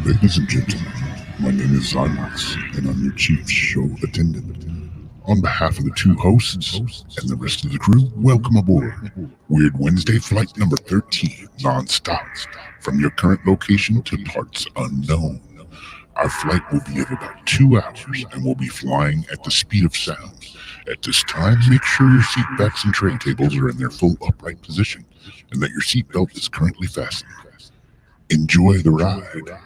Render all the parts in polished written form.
Ladies and gentlemen, my name is Zymax, and I'm your chief show attendant. On behalf of the two hosts and the rest of the crew, welcome aboard Weird Wednesday Flight number 13, non-stop, from your current location to parts unknown. Our flight will be of about 2 hours, and we'll be flying at the speed of sound. At this time, make sure your seat backs and tray tables are in their full upright position, and that your seatbelt is currently fastened. Enjoy the ride.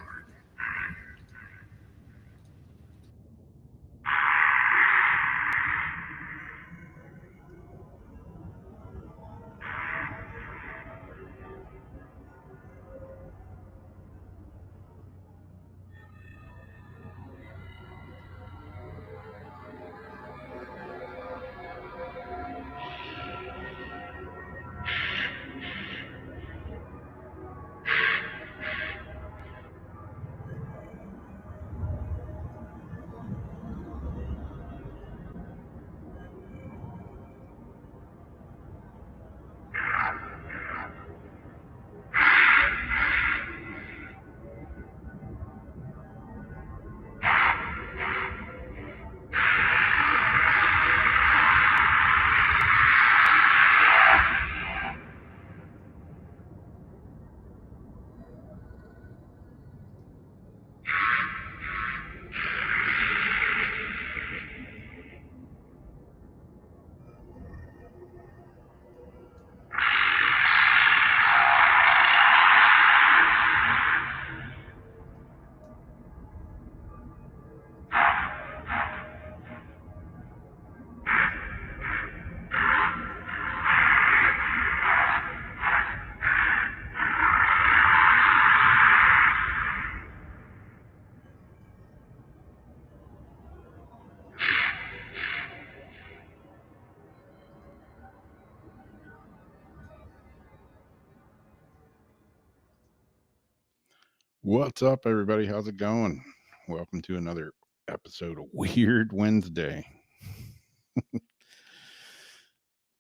What's up, everybody? How's it going? Welcome to another episode of Weird Wednesday.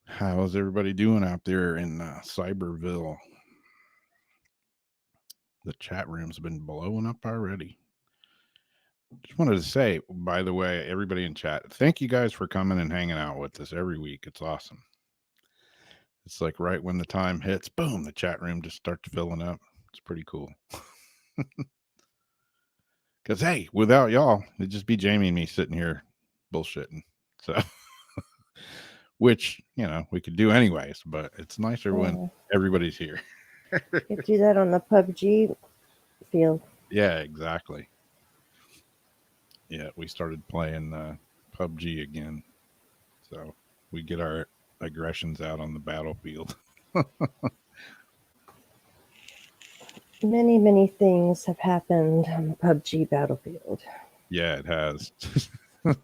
How's everybody doing out there in Cyberville? The chat room's been blowing up already. Just wanted to say, by the way, everybody in chat, thank you guys for coming and hanging out with us every week. It's awesome. It's like right when the time hits, boom, the chat room just starts filling up. It's pretty cool. Because, hey, without y'all, it'd just be Jamie and me sitting here bullshitting. So, which, we could do anyways, but it's nicer when everybody's here. You do that on the PUBG field. Yeah, exactly. Yeah, we started playing PUBG again. So we get our aggressions out on the battlefield. Many, many things have happened on the PUBG battlefield. Yeah, it has. Oh,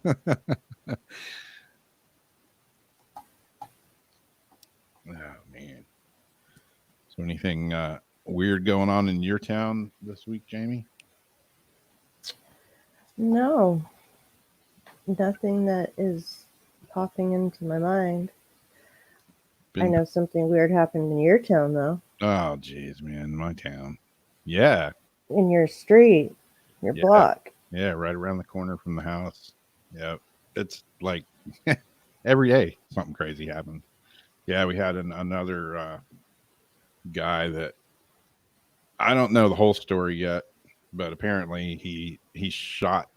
man. So anything weird going on in your town this week, Jamie? No. Nothing that is popping into my mind. I know something weird happened in your town, though. Oh, geez, man. My town. Yeah. In your street. Your block. Yeah, right around the corner from the house. Yeah. It's like every day something crazy happened. Yeah, we had another guy that I don't know the whole story yet, but apparently he shot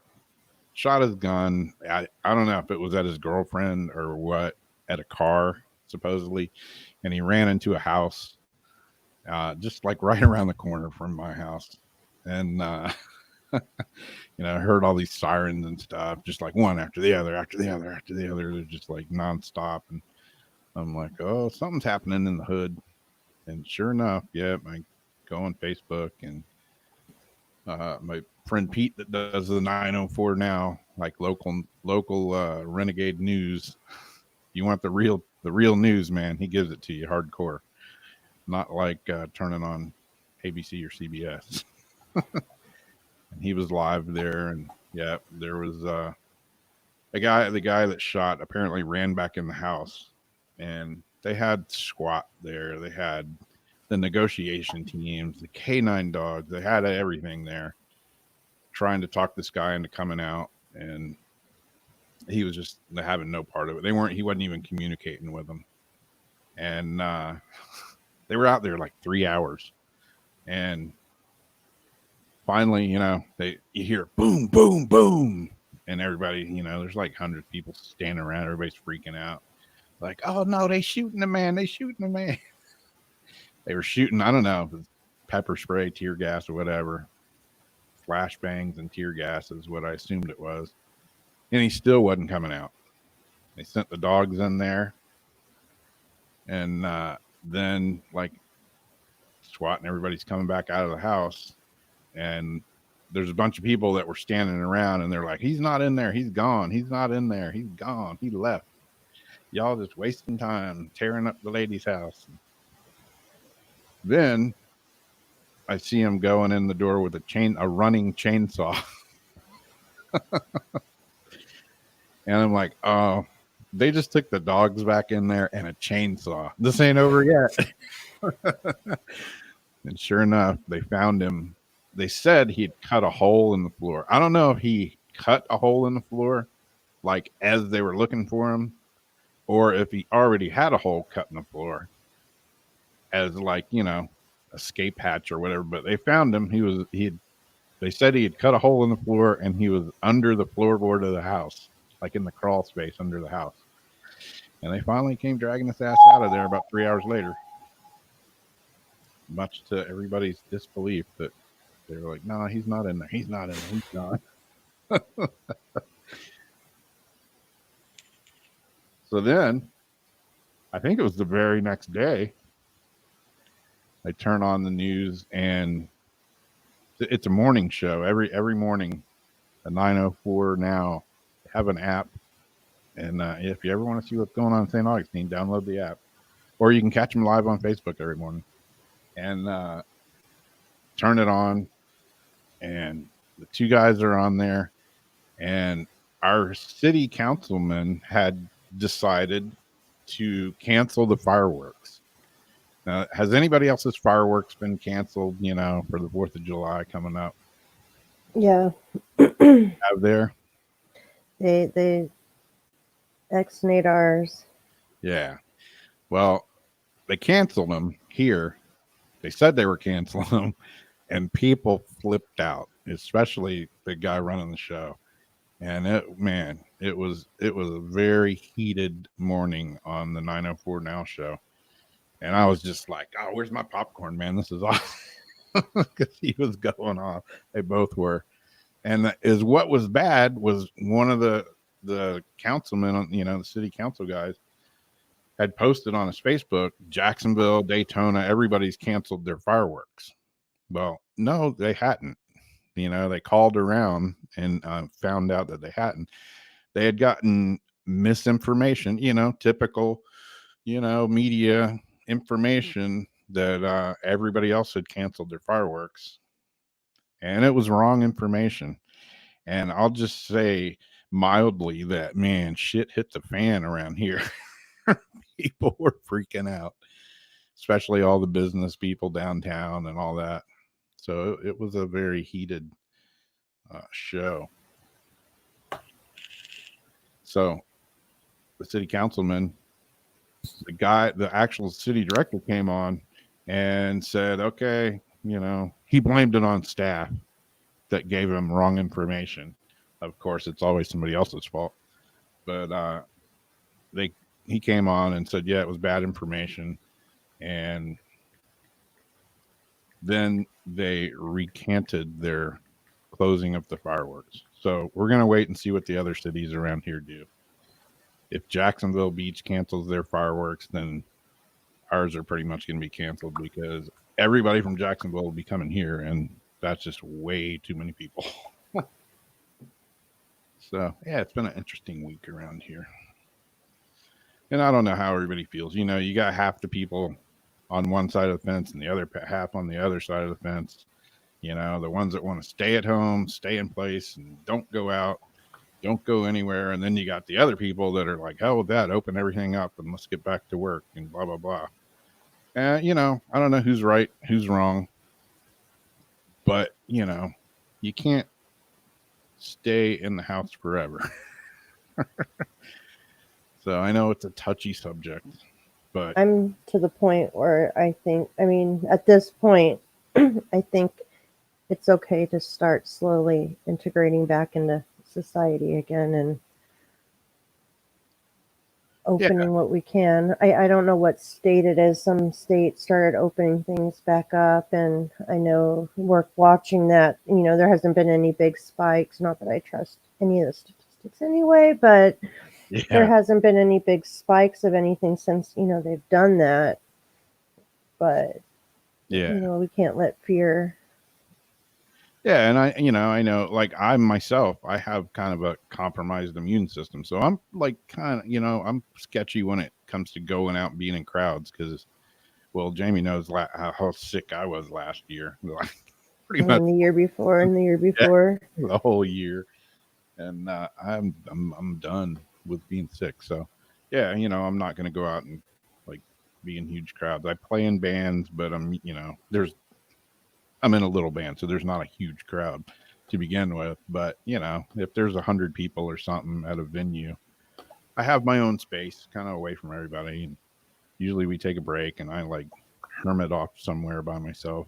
his gun. I don't know if it was at his girlfriend or what, at a car supposedly, and he ran into a house just like right around the corner from my house, and I heard all these sirens and stuff, just like one after the other, after the other, after the other. They're just like nonstop, and I'm like, oh, something's happening in the hood. And sure enough, yeah, I go on Facebook, and my friend Pete that does the 904 now, like local renegade news. You want the real news, man? He gives it to you hardcore, not like turning on ABC or CBS. And he was live there, and yeah, there was the guy that shot apparently ran back in the house, and they had SWAT there. They had the negotiation teams, the K9 dogs. They had everything there. trying to talk this guy into coming out, and he was just having no part of it. He wasn't even communicating with them. And they were out there like 3 hours. And finally, you hear boom, boom, boom. And everybody, there's like 100 people standing around. Everybody's freaking out. Like, oh no, they shooting the man. They shooting the man. They were shooting, I don't know, pepper spray, tear gas, or whatever. Flashbangs and tear gas is what I assumed it was. And he still wasn't coming out. They sent the dogs in there. And then, like, SWAT and everybody's coming back out of the house. And there's a bunch of people that were standing around, and they're like, he's not in there. He's gone. He's not in there. He's gone. He left. Y'all just wasting time tearing up the lady's house. Then I see him going in the door with a running chainsaw. And I'm like, oh, they just took the dogs back in there and a chainsaw. This ain't over yet. And sure enough, they found him. They said he'd cut a hole in the floor. I don't know if he cut a hole in the floor, like as they were looking for him, or if he already had a hole cut in the floor as, like, escape hatch or whatever. But they found him. They said he had cut a hole in the floor, and he was under the floorboard of the house, like in the crawl space under the house. And they finally came dragging his ass out of there about 3 hours later, much to everybody's disbelief that they were like, no, he's not in there. He's not in there. He's not. So then, I think it was the very next day, I turn on the news, and it's a morning show. Every morning, the 904 Now have an app. And if you ever want to see what's going on in St. Augustine, download the app. Or you can catch them live on Facebook every morning. And turn it on, and the two guys are on there. And our city councilman had decided to cancel the fireworks. Now, has anybody else's fireworks been canceled, for the 4th of July coming up? Yeah. Have there? They ex-nate ours. Yeah. Well, they canceled them here. They said they were canceling them, and people flipped out, especially the guy running the show. And it was a very heated morning on the 904 Now show. And I was just like, oh, where's my popcorn, man? This is awesome. Because he was going off. They both were. And what was bad was one of the councilmen, the city council guys, had posted on his Facebook, Jacksonville, Daytona, everybody's canceled their fireworks. Well, no, they hadn't. They called around and found out that they hadn't. They had gotten misinformation, typical, media information that everybody else had canceled their fireworks. And it was wrong information. And I'll just say mildly that, man, shit hit the fan around here. People were freaking out, especially all the business people downtown and all that. So it was a very heated show. So the city councilman, the actual city director came on and said, okay, he blamed it on staff that gave him wrong information. Of course, it's always somebody else's fault. But he came on and said, yeah, it was bad information. And then they recanted their closing of the fireworks. So we're going to wait and see what the other cities around here do. If Jacksonville Beach cancels their fireworks, then ours are pretty much going to be canceled, because everybody from Jacksonville will be coming here, and that's just way too many people. So, yeah, it's been an interesting week around here. And I don't know how everybody feels. You got half the people on one side of the fence and the other half on the other side of the fence. The ones that want to stay at home, stay in place, and don't go out, don't go anywhere. And then you got the other people that are like, hell with that, open everything up and let's get back to work and blah, blah, blah. I don't know who's right, who's wrong. But, you can't stay in the house forever. So I know it's a touchy subject, but I'm to the point where at this point, I think it's okay to start slowly integrating back into society again and opening what we can. I don't know what state it is. Some states started opening things back up, and I know we're watching that. There hasn't been any big spikes. Not that I trust any of the statistics anyway, but there hasn't been any big spikes of anything since, they've done that. But, we can't let fear. Yeah, and I know, like I myself, I have kind of a compromised immune system, so I'm like kind of, I'm sketchy when it comes to going out and being in crowds because, well, Jamie knows how sick I was last year, pretty much the year before and the year before, the whole year, and I'm done with being sick. So, yeah, I'm not going to go out and like be in huge crowds. I play in bands, but I'm in a little band, so there's not a huge crowd to begin with. But, if there's 100 people or something at a venue, I have my own space kind of away from everybody. And usually we take a break and I like hermit off somewhere by myself.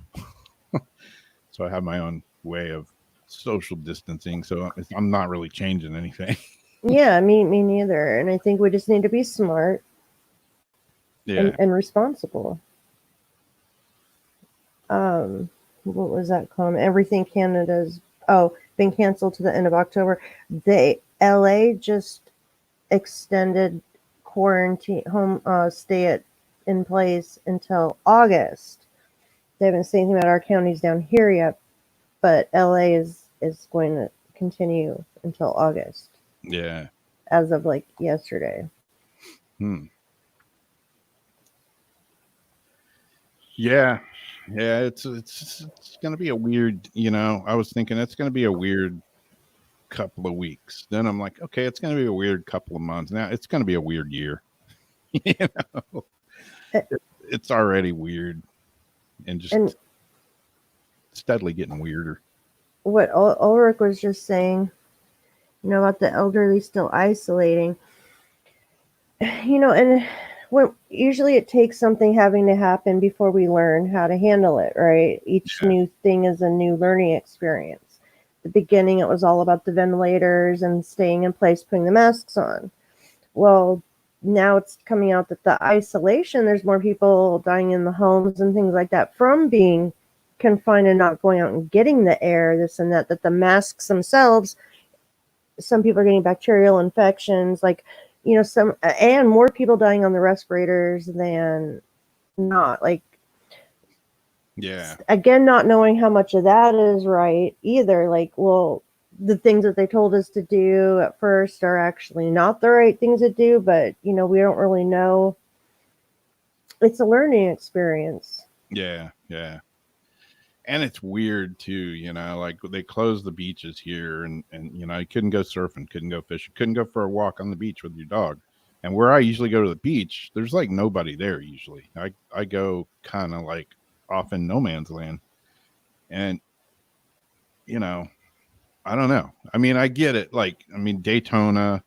So I have my own way of social distancing. So I'm not really changing anything. Yeah, me neither. And I think we just need to be smart and responsible. What was that comment? Everything Canada's been canceled to the end of October. LA just extended quarantine home stay in place until August. They haven't said anything about our counties down here yet, but LA is going to continue until August. Yeah. As of like yesterday. Yeah. Yeah, it's going to be a weird, I was thinking it's going to be a weird couple of weeks. Then I'm like, okay, it's going to be a weird couple of months. Now it's going to be a weird year. It's already weird and steadily getting weirder. What Ulrich was just saying, about the elderly still isolating, and usually it takes something having to happen before we learn how to handle it, right? Each new thing is a new learning experience. The beginning, it was all about the ventilators and staying in place, putting the masks on. Well, now it's coming out that the isolation, there's more people dying in the homes and things like that from being confined and not going out and getting the air, this and that the masks themselves, some people are getting bacterial infections, and more people dying on the respirators than not. Again, not knowing how much of that is right either. The things that they told us to do at first are actually not the right things to do, but we don't really know. It's a learning experience. Yeah. And it's weird too, like they closed the beaches here and you couldn't go surfing, couldn't go fishing, couldn't go for a walk on the beach with your dog. And where I usually go to the beach, there's like nobody there usually. I go kind of like off in no man's land. And, I don't know. I mean, I get it. Daytona,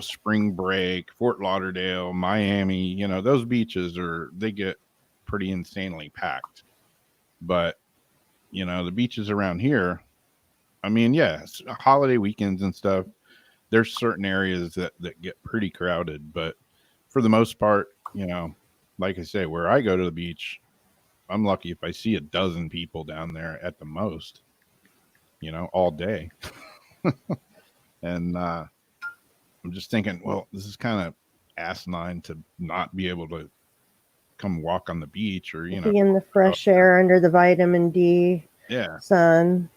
Spring Break, Fort Lauderdale, Miami, those beaches they get pretty insanely packed. But, the beaches around here, holiday weekends and stuff, there's certain areas that get pretty crowded. But for the most part, like I say, where I go to the beach, I'm lucky if I see a dozen people down there at the most, all day. And I'm just thinking, well, this is kind of asinine to not be able to come walk on the beach or, be in the fresh air under the vitamin D sun.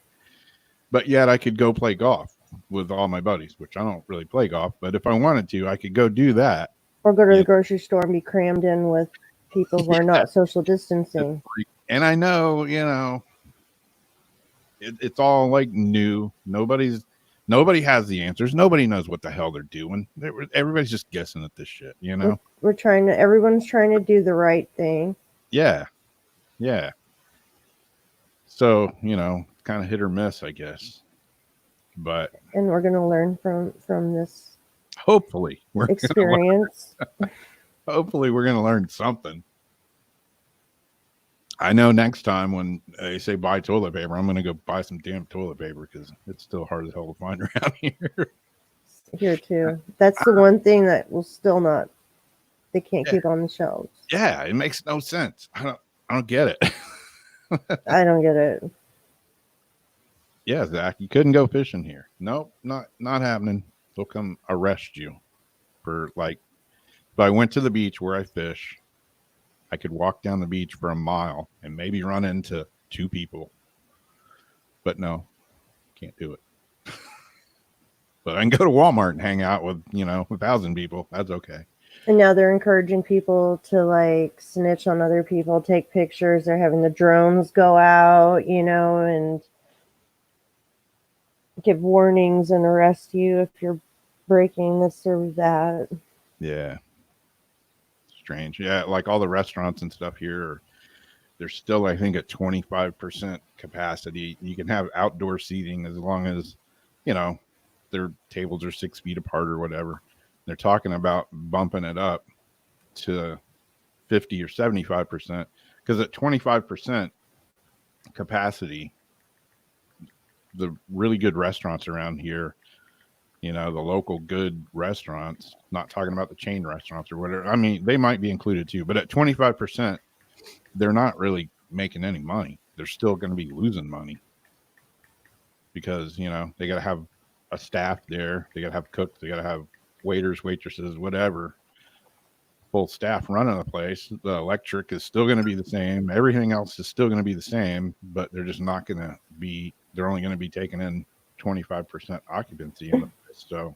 But yet I could go play golf with all my buddies, which I don't really play golf, but if I wanted to, I could go do that. Or go to the grocery store and be crammed in with people who are not social distancing. And I know, it's all like new. Nobody has the answers. Nobody knows what the hell they're doing. Everybody's just guessing at this shit, Everyone's trying to do the right thing. Yeah. So, kind of hit or miss, I guess. But And we're going to learn from this hopefully we're experience. hopefully we're going to learn something. I know next time when they say buy toilet paper, I'm going to go buy some damn toilet paper because it's still hard as hell to find around here. Here too. That's the one thing that will still not. They can't keep on the shelves. Yeah, it makes no sense. I don't get it. I don't get it. Yeah, Zach, you couldn't go fishing here. Nope, not happening. They'll come arrest you for like. If I went to the beach where I fish, I could walk down the beach for a mile and maybe run into 2 people. But no, can't do it. But I can go to Walmart and hang out with 1,000 people. That's okay. And now they're encouraging people to like snitch on other people, take pictures. They're having the drones go out, and give warnings and arrest you if you're breaking this or that. Yeah. Strange. Yeah, like all the restaurants and stuff here, they're still, I think, at 25% capacity. You can have outdoor seating as long as, their tables are 6 feet apart or whatever. They're talking about bumping it up to 50 or 75%, because at 25% capacity, the really good restaurants around here, the local good restaurants, not talking about the chain restaurants or whatever. I mean, they might be included too, but at 25%, they're not really making any money. They're still going to be losing money because, they got to have a staff there. They got to have cooks. They got to have waiters, waitresses, whatever. Full staff running the place. The electric is still going to be the same. Everything else is still going to be the same, but they're just not going to be, they're only going to be taking in 25% occupancy in the place. So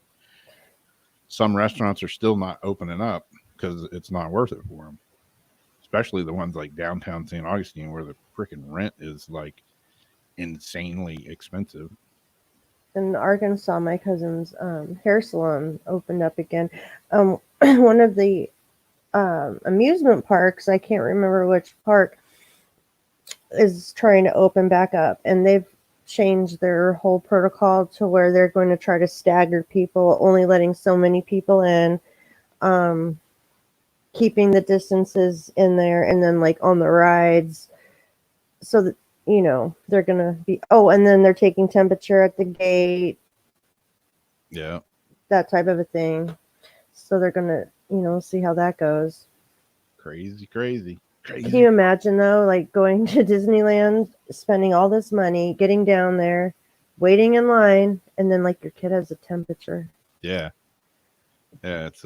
some restaurants are still not opening up because it's not worth it for them, especially the ones like downtown St. Augustine where the freaking rent is like insanely expensive. In Arkansas, my cousin's hair salon opened up again. One of the amusement parks, I can't remember which park, is trying to open back up, and they've changed their whole protocol to where they're going to try to stagger people, only letting so many people in, keeping the distances in there, and then like on the rides, so that they're gonna be and then they're taking temperature at the gate, that type of a thing. So they're gonna see how that goes. Crazy. Can you imagine though, like going to Disneyland, spending all this money, getting down there, waiting in line, and then like your kid has a temperature? Yeah, it's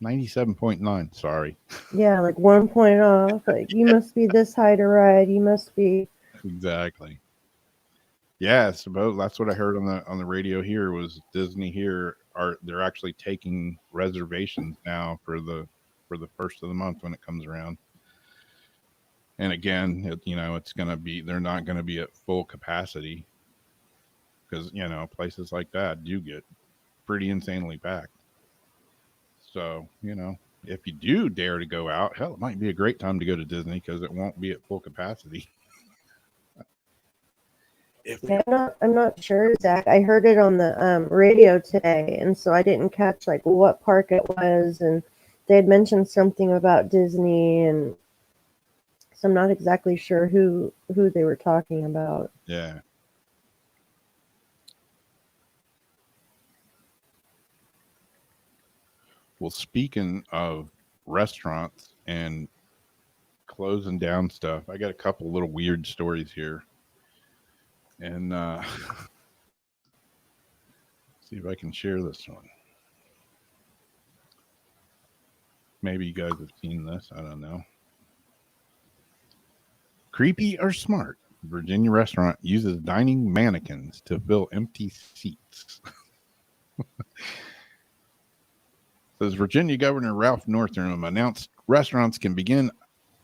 97.9. Sorry. Yeah, like 1 point off. Like, you must be this high to ride. You must be. Exactly. Yeah, suppose that's what I heard on the radio here was Disney here they're actually taking reservations now for the first of the month when it comes around. And again, it's going to be, they're not going to be at full capacity because, places like that do get pretty insanely packed. So, if you do dare to go out, hell, it might be a great time to go to Disney because it won't be at full capacity. I'm not sure, Zach. I heard it on the radio today, and so I didn't catch like what park it was, and they had mentioned something about Disney, and so I'm not exactly sure who they were talking about. Yeah. Well, speaking of restaurants and closing down stuff, I got a couple little weird stories here. And see if I can share this one. Maybe you guys have seen this. I don't know. Creepy or smart? Virginia restaurant uses dining mannequins to fill empty seats. Says Virginia Governor Ralph Northam announced restaurants can begin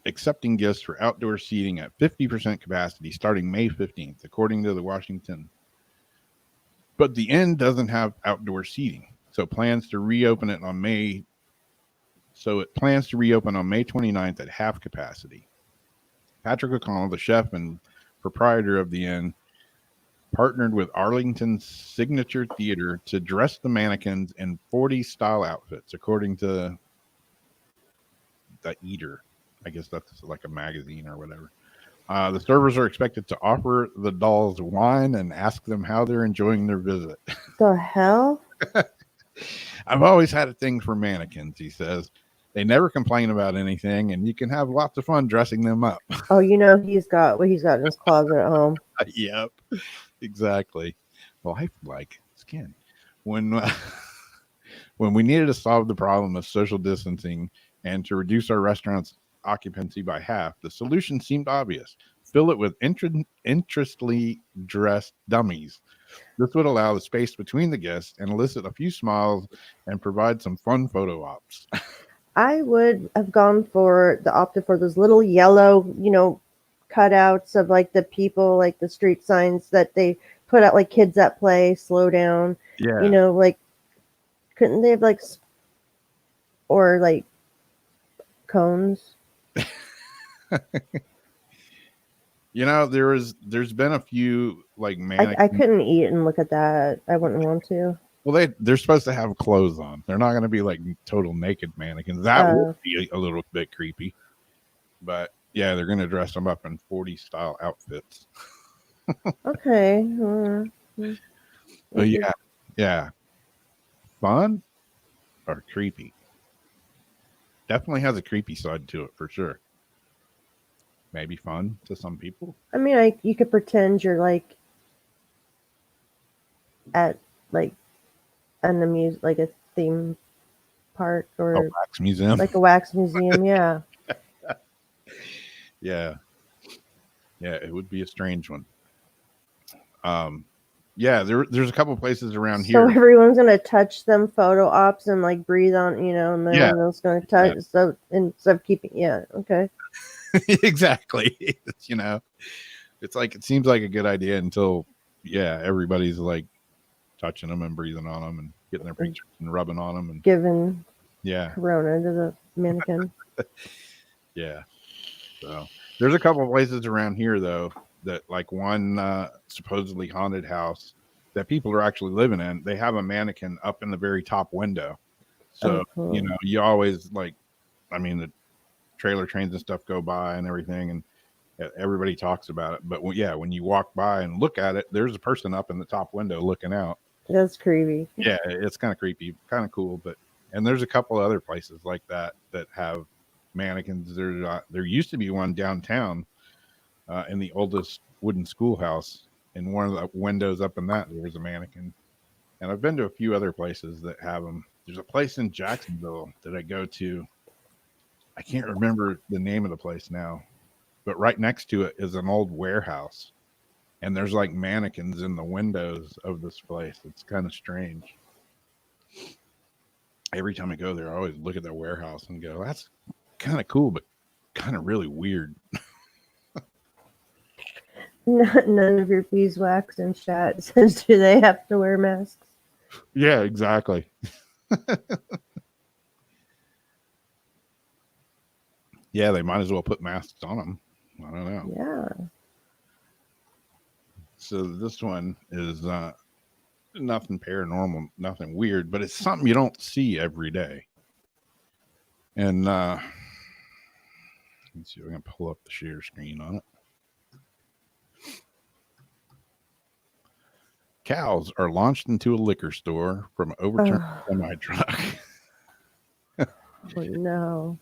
accepting guests for outdoor seating at 50% capacity starting May 15th, according to the Washington. But the Inn doesn't have outdoor seating, so it plans to reopen on May 29th at half capacity. Patrick O'Connell, the chef and proprietor of the Inn, partnered with Arlington's Signature Theater to dress the mannequins in 40s style outfits, according to the Eater. I guess that's like a magazine or whatever. The servers are expected to offer the dolls wine and ask them how they're enjoying their visit. The hell? I've always had a thing for mannequins, he says. They never complain about anything, and you can have lots of fun dressing them up. Oh, you know he's got what he's got in his closet at home. Yep, exactly. Life like skin. When when we needed to solve the problem of social distancing and to reduce our restaurant's occupancy by half, the solution seemed obvious. Fill it with interestedly dressed dummies. This would allow the space between the guests and elicit a few smiles and provide some fun photo ops. I would have opted for those little yellow, cutouts of like the people, like the street signs that they put out, like kids at play, slow down. Yeah. Like, couldn't they have or like cones? There's been a few like mannequins. I couldn't eat and look at that. I wouldn't want to. Well, they're supposed to have clothes on. They're not going to be like total naked mannequins. That would be a little bit creepy. But yeah, they're going to dress them up in 40 style outfits. Okay. But yeah. Fun or creepy? Definitely has a creepy side to it for sure. Maybe fun to some people. I mean, you could pretend you're like at like an like a theme park or A wax museum. like a wax museum. Yeah. Yeah, it would be a strange one. There's a couple places around here. So everyone's gonna touch them photo ops and like breathe on, and then everyone's gonna touch. Yeah. So instead of keeping, okay. Exactly. It's like it seems like a good idea until everybody's like touching them and breathing on them and getting their pictures and rubbing on them and giving corona to the mannequin. Yeah. So there's a couple of places around here though that like one supposedly haunted house that people are actually living in. They have a mannequin up in the very top window. So cool. You always the trailer trains and stuff go by and everything, and everybody talks about it. But when you walk by and look at it, there's a person up in the top window looking out. That's creepy. Yeah, it's kind of creepy, kind of cool. And there's a couple other places like that have mannequins. There used to be one downtown in the oldest wooden schoolhouse. In one of the windows up in that, there was a mannequin. And I've been to a few other places that have them. There's a place in Jacksonville that I go to. I can't remember the name of the place now, but right next to it is an old warehouse. And there's like mannequins in the windows of this place. It's kind of strange. Every time I go there, I always look at that warehouse and go, that's kind of cool, but kind of really weird. None of your beeswax and chat says, do they have to wear masks? Yeah, exactly. Yeah, they might as well put masks on them. I don't know. Yeah. So this one is nothing paranormal, nothing weird, but it's something you don't see every day. And let's see if I can pull up the share screen on it. Cows are launched into a liquor store from overturned semi truck. Oh, no.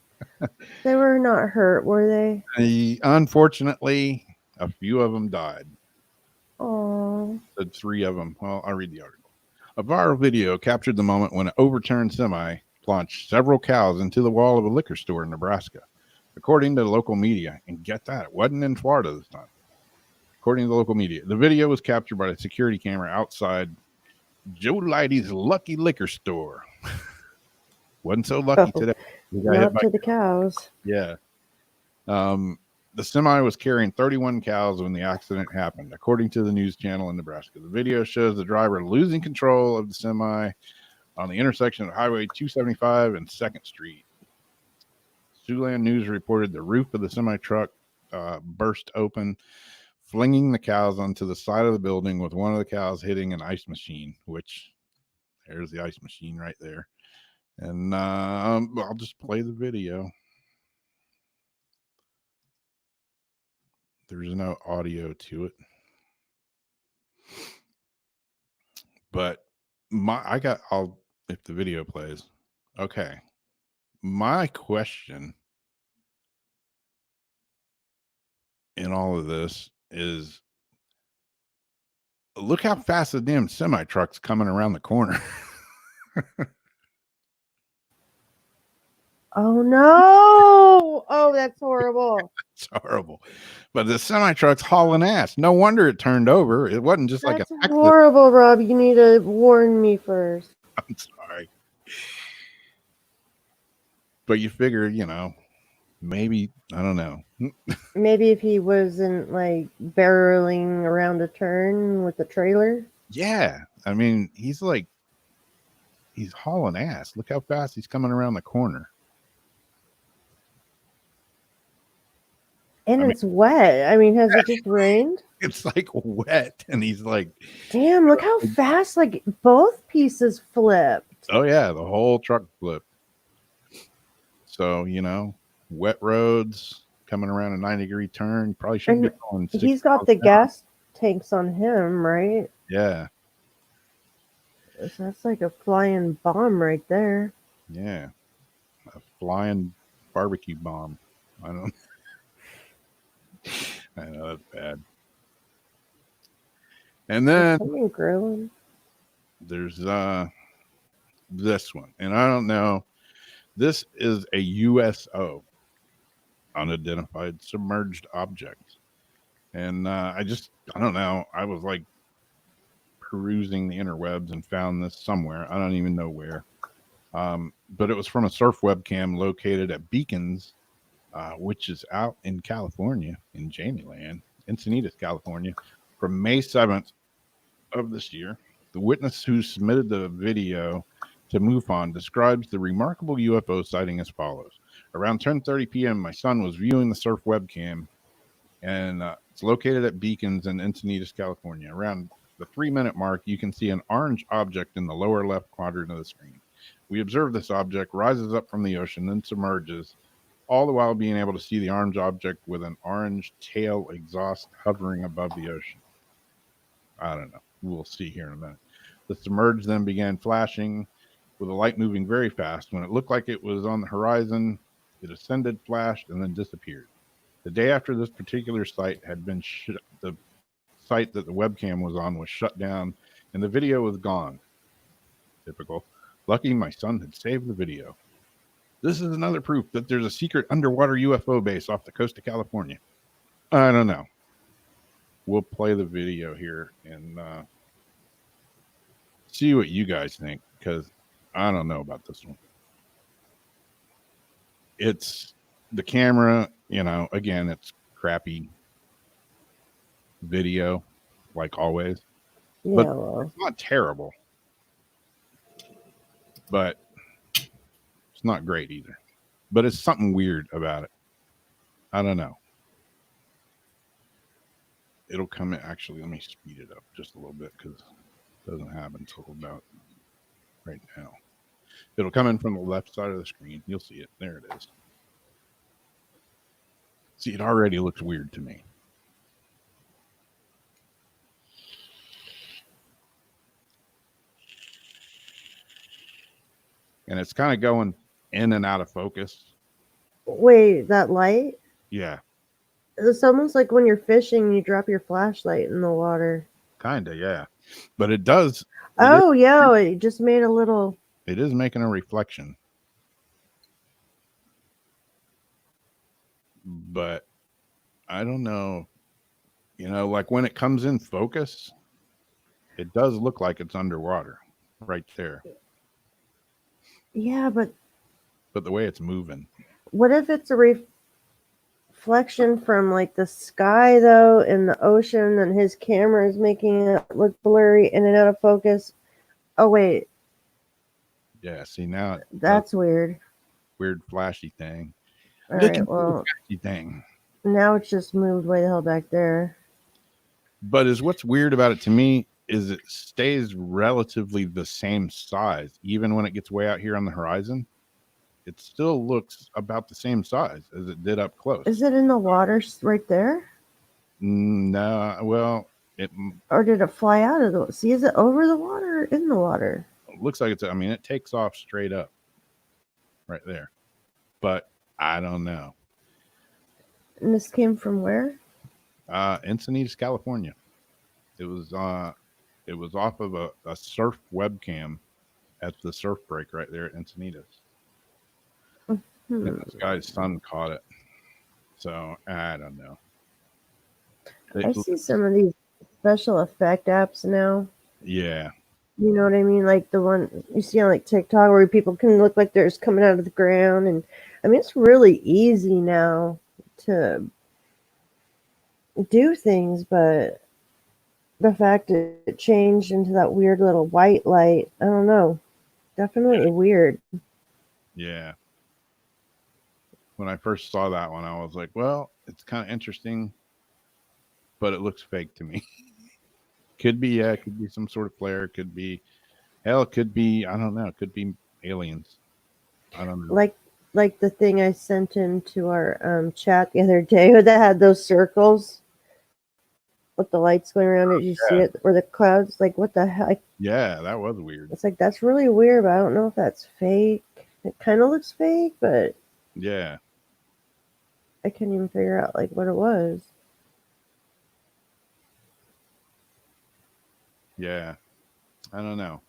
They were not hurt, were they? Unfortunately, a few of them died. Oh. Said 3 of them. Well, I'll read the article. A viral video captured the moment when an overturned semi plunged several cows into the wall of a liquor store in Nebraska. According to the local media, and get that, it wasn't in Florida this time. According to the local media, the video was captured by a security camera outside Joe Leidy's Lucky Liquor Store. Wasn't so lucky today. Not to the cows. Yeah. The semi was carrying 31 cows when the accident happened, according to the news channel in Nebraska. The video shows the driver losing control of the semi on the intersection of Highway 275 and 2nd Street. Siouxland News reported the roof of the semi truck burst open. flinging the cows onto the side of the building with one of the cows hitting an ice machine, which there's the ice machine right there. And I'll just play the video. There's no audio to it. But if the video plays. Okay. My question in all of this is, look how fast the damn semi truck's coming around the corner. Oh no! Oh, that's horrible. It's horrible. But the semi truck's hauling ass. No wonder it turned over. It wasn't just like an That's accident. horrible, Rob. You need to warn me first. I'm sorry. But you figure, maybe, I don't know. Maybe if he wasn't like barreling around a turn with the trailer. Yeah. I mean, he's hauling ass. Look how fast he's coming around the corner. And it's wet. I mean, has it just rained? It's like wet. And he's like, damn, look how fast like both pieces flipped. oh, yeah, the whole truck flipped. So, wet roads coming around a 90-degree turn. Probably should be going. He's got the gas tanks on him, right? Yeah. So that's like a flying bomb right there. Yeah. A flying barbecue bomb. I know that's bad. And then something grilling. There's this one. And I don't know. This is a USO, unidentified submerged object. And I don't know. I was like perusing the interwebs and found this somewhere. I don't even know where. But it was from a surf webcam located at Beacons, which is out in California, in Jamieland, Encinitas, California, from May 7th of this year. The witness who submitted the video to MUFON describes the remarkable UFO sighting as follows. Around 10:30 p.m., my son was viewing the surf webcam, and it's located at Beacons in Encinitas, California. Around the 3-minute mark, you can see an orange object in the lower left quadrant of the screen. We observe this object rises up from the ocean, then submerges, all the while being able to see the orange object with an orange tail exhaust hovering above the ocean. I don't know. We'll see here in a minute. The submerge then began flashing with the light moving very fast. When it looked like it was on the horizon, it ascended, flashed, and then disappeared. The day after this particular site had been the site that the webcam was on was shut down, and the video was gone. Typical. Lucky my son had saved the video. This is another proof that there's a secret underwater UFO base off the coast of California. I don't know. We'll play the video here and see what you guys think, because I don't know about this one. It's the camera, again, it's crappy video, like always. Yeah, But well, it's not terrible. But it's not great either. But it's something weird about it. I don't know. It'll come in. Actually, let me speed it up just a little bit because it doesn't happen until about right now. It'll come in from the left side of the screen. You'll see it. There it is. See, it already looks weird to me. And it's kind of going in and out of focus. wait, that light? Yeah, It's almost like when you're fishing, you drop your flashlight in the water. kind of, yeah. But it does. Oh, yeah, it just made a little. It is making a reflection. But I don't know. Like when it comes in focus, it does look like it's underwater right there. Yeah, but But the way it's moving. what if it's a reflection from like the sky though in the ocean, and his camera is making it look blurry in and out of focus? Oh wait, Yeah, see now that's weird. weird flashy thing. All Look right, at the well flashy thing. now it's just moved way the hell back there. But is what's weird about it to me is it stays relatively the same size, even when it gets way out here on the horizon. It still looks about the same size as it did up close. Is it in the water right there? No, well, it Or did it fly out of the See, is it over the water or in the water? looks like it's, I mean, it takes off straight up right there. But I don't know. And this came from where? Encinitas, California. It was off of a surf webcam at the surf break right there at Encinitas. And this guy's son caught it. So I don't know. I see some of these special effect apps now. Yeah. You know what I mean? Like the one you see on like TikTok where people can look like they're just coming out of the ground. And I mean, it's really easy now to do things, but the fact it changed into that weird little white light, I don't know. Definitely weird. Yeah. When I first saw that one, I was like, well, it's kind of interesting, but it looks fake to me. Could be some sort of flare. Could be, hell, it could be, I don't know. It could be aliens. I don't know. Like the thing I sent into our chat the other day that had those circles with the lights going around it. Did you see it? Or the clouds? Like, what the heck? Yeah, that was weird. It's like, that's really weird, but I don't know if that's fake. It kind of looks fake, but yeah. I couldn't even figure out like what it was. Yeah. I don't know.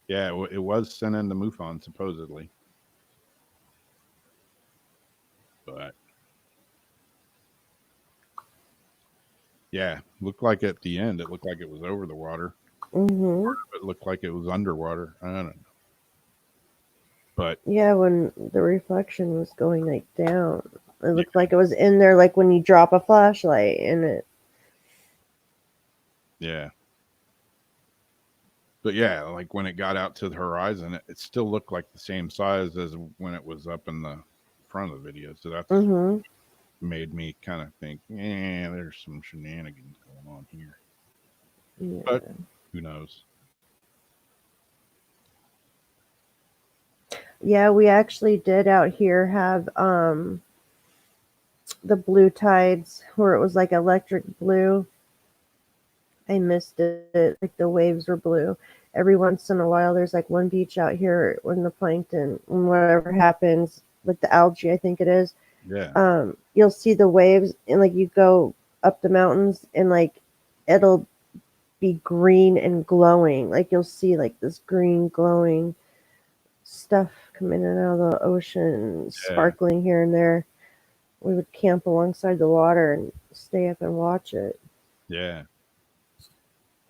Yeah, it was sent into MUFON supposedly. But yeah, looked like at the end, it looked like it was over the water. Mm-hmm. It looked like it was underwater. I don't know. But yeah, when the reflection was going like down, it looked like it was in there, like when you drop a flashlight in it. Yeah. But yeah, like when it got out to the horizon, it still looked like the same size as when it was up in the front of the video. So that's made me kind of think, there's some shenanigans going on here. Yeah. But who knows? Yeah, we actually did out here have the blue tides where it was like electric blue. I missed it. Like the waves were blue. Every once in a while, there's like one beach out here when the plankton, when whatever happens, like the algae, I think it is. Yeah. You'll see the waves, and like you go up the mountains, and like it'll be green and glowing. Like you'll see like this green glowing stuff come in and out of the ocean, sparkling here and there. We would camp alongside the water and stay up and watch it. Yeah.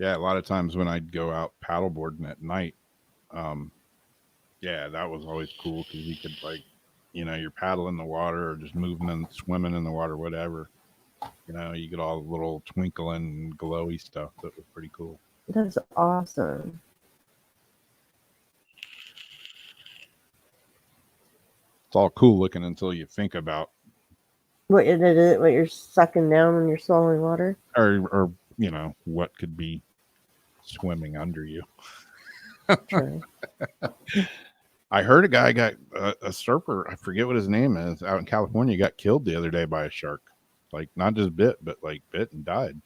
Yeah, a lot of times when I'd go out paddleboarding at night, yeah, that was always cool because you could, like, you know, you're paddling the water or just moving and swimming in the water, whatever. You know, you get all the little twinkling, glowy stuff. That was pretty cool. That's awesome. It's all cool looking until you think about what you're sucking down when you're swallowing water, or you know what could be swimming under you. I heard a guy got a surfer. I forget what his name is. Out in California, got killed the other day by a shark. Like not just bit, but like bit and died.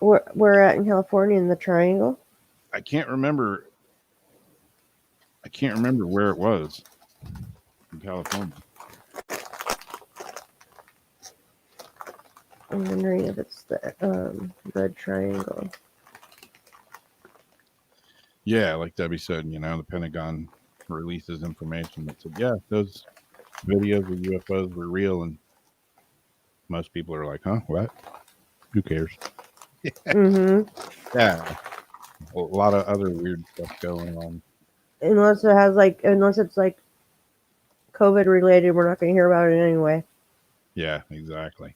We're at in California in the Triangle. I can't remember where it was in California. I'm wondering if it's the Triangle. Yeah, like Debbie said, you know, the Pentagon releases information that said, yeah, those videos of UFOs were real, and most people are like, huh, what? Who cares? Mm-hmm. Yeah, a lot of other weird stuff going on. Unless it's like COVID related, we're not going to hear about it anyway. Yeah, exactly.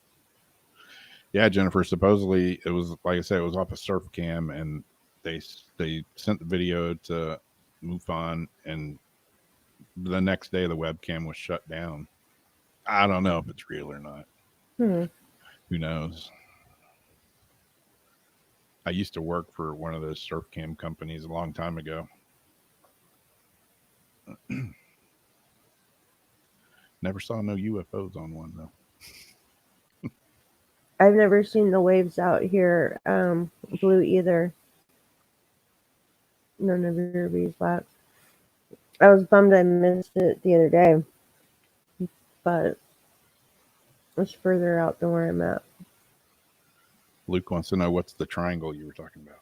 Yeah, Jennifer, supposedly it was, like I said, it was off a surf cam, and they sent the video to MUFON, and the next day the webcam was shut down. I don't know if it's real or not. Who knows? I used to work for one of those surf cam companies a long time ago. Never saw no UFOs on one though. I've never seen the waves out here blue either. None of your beeswax. I was bummed I missed it the other day, but it's further out than where I'm at. Luke wants to know what's the triangle you were talking about.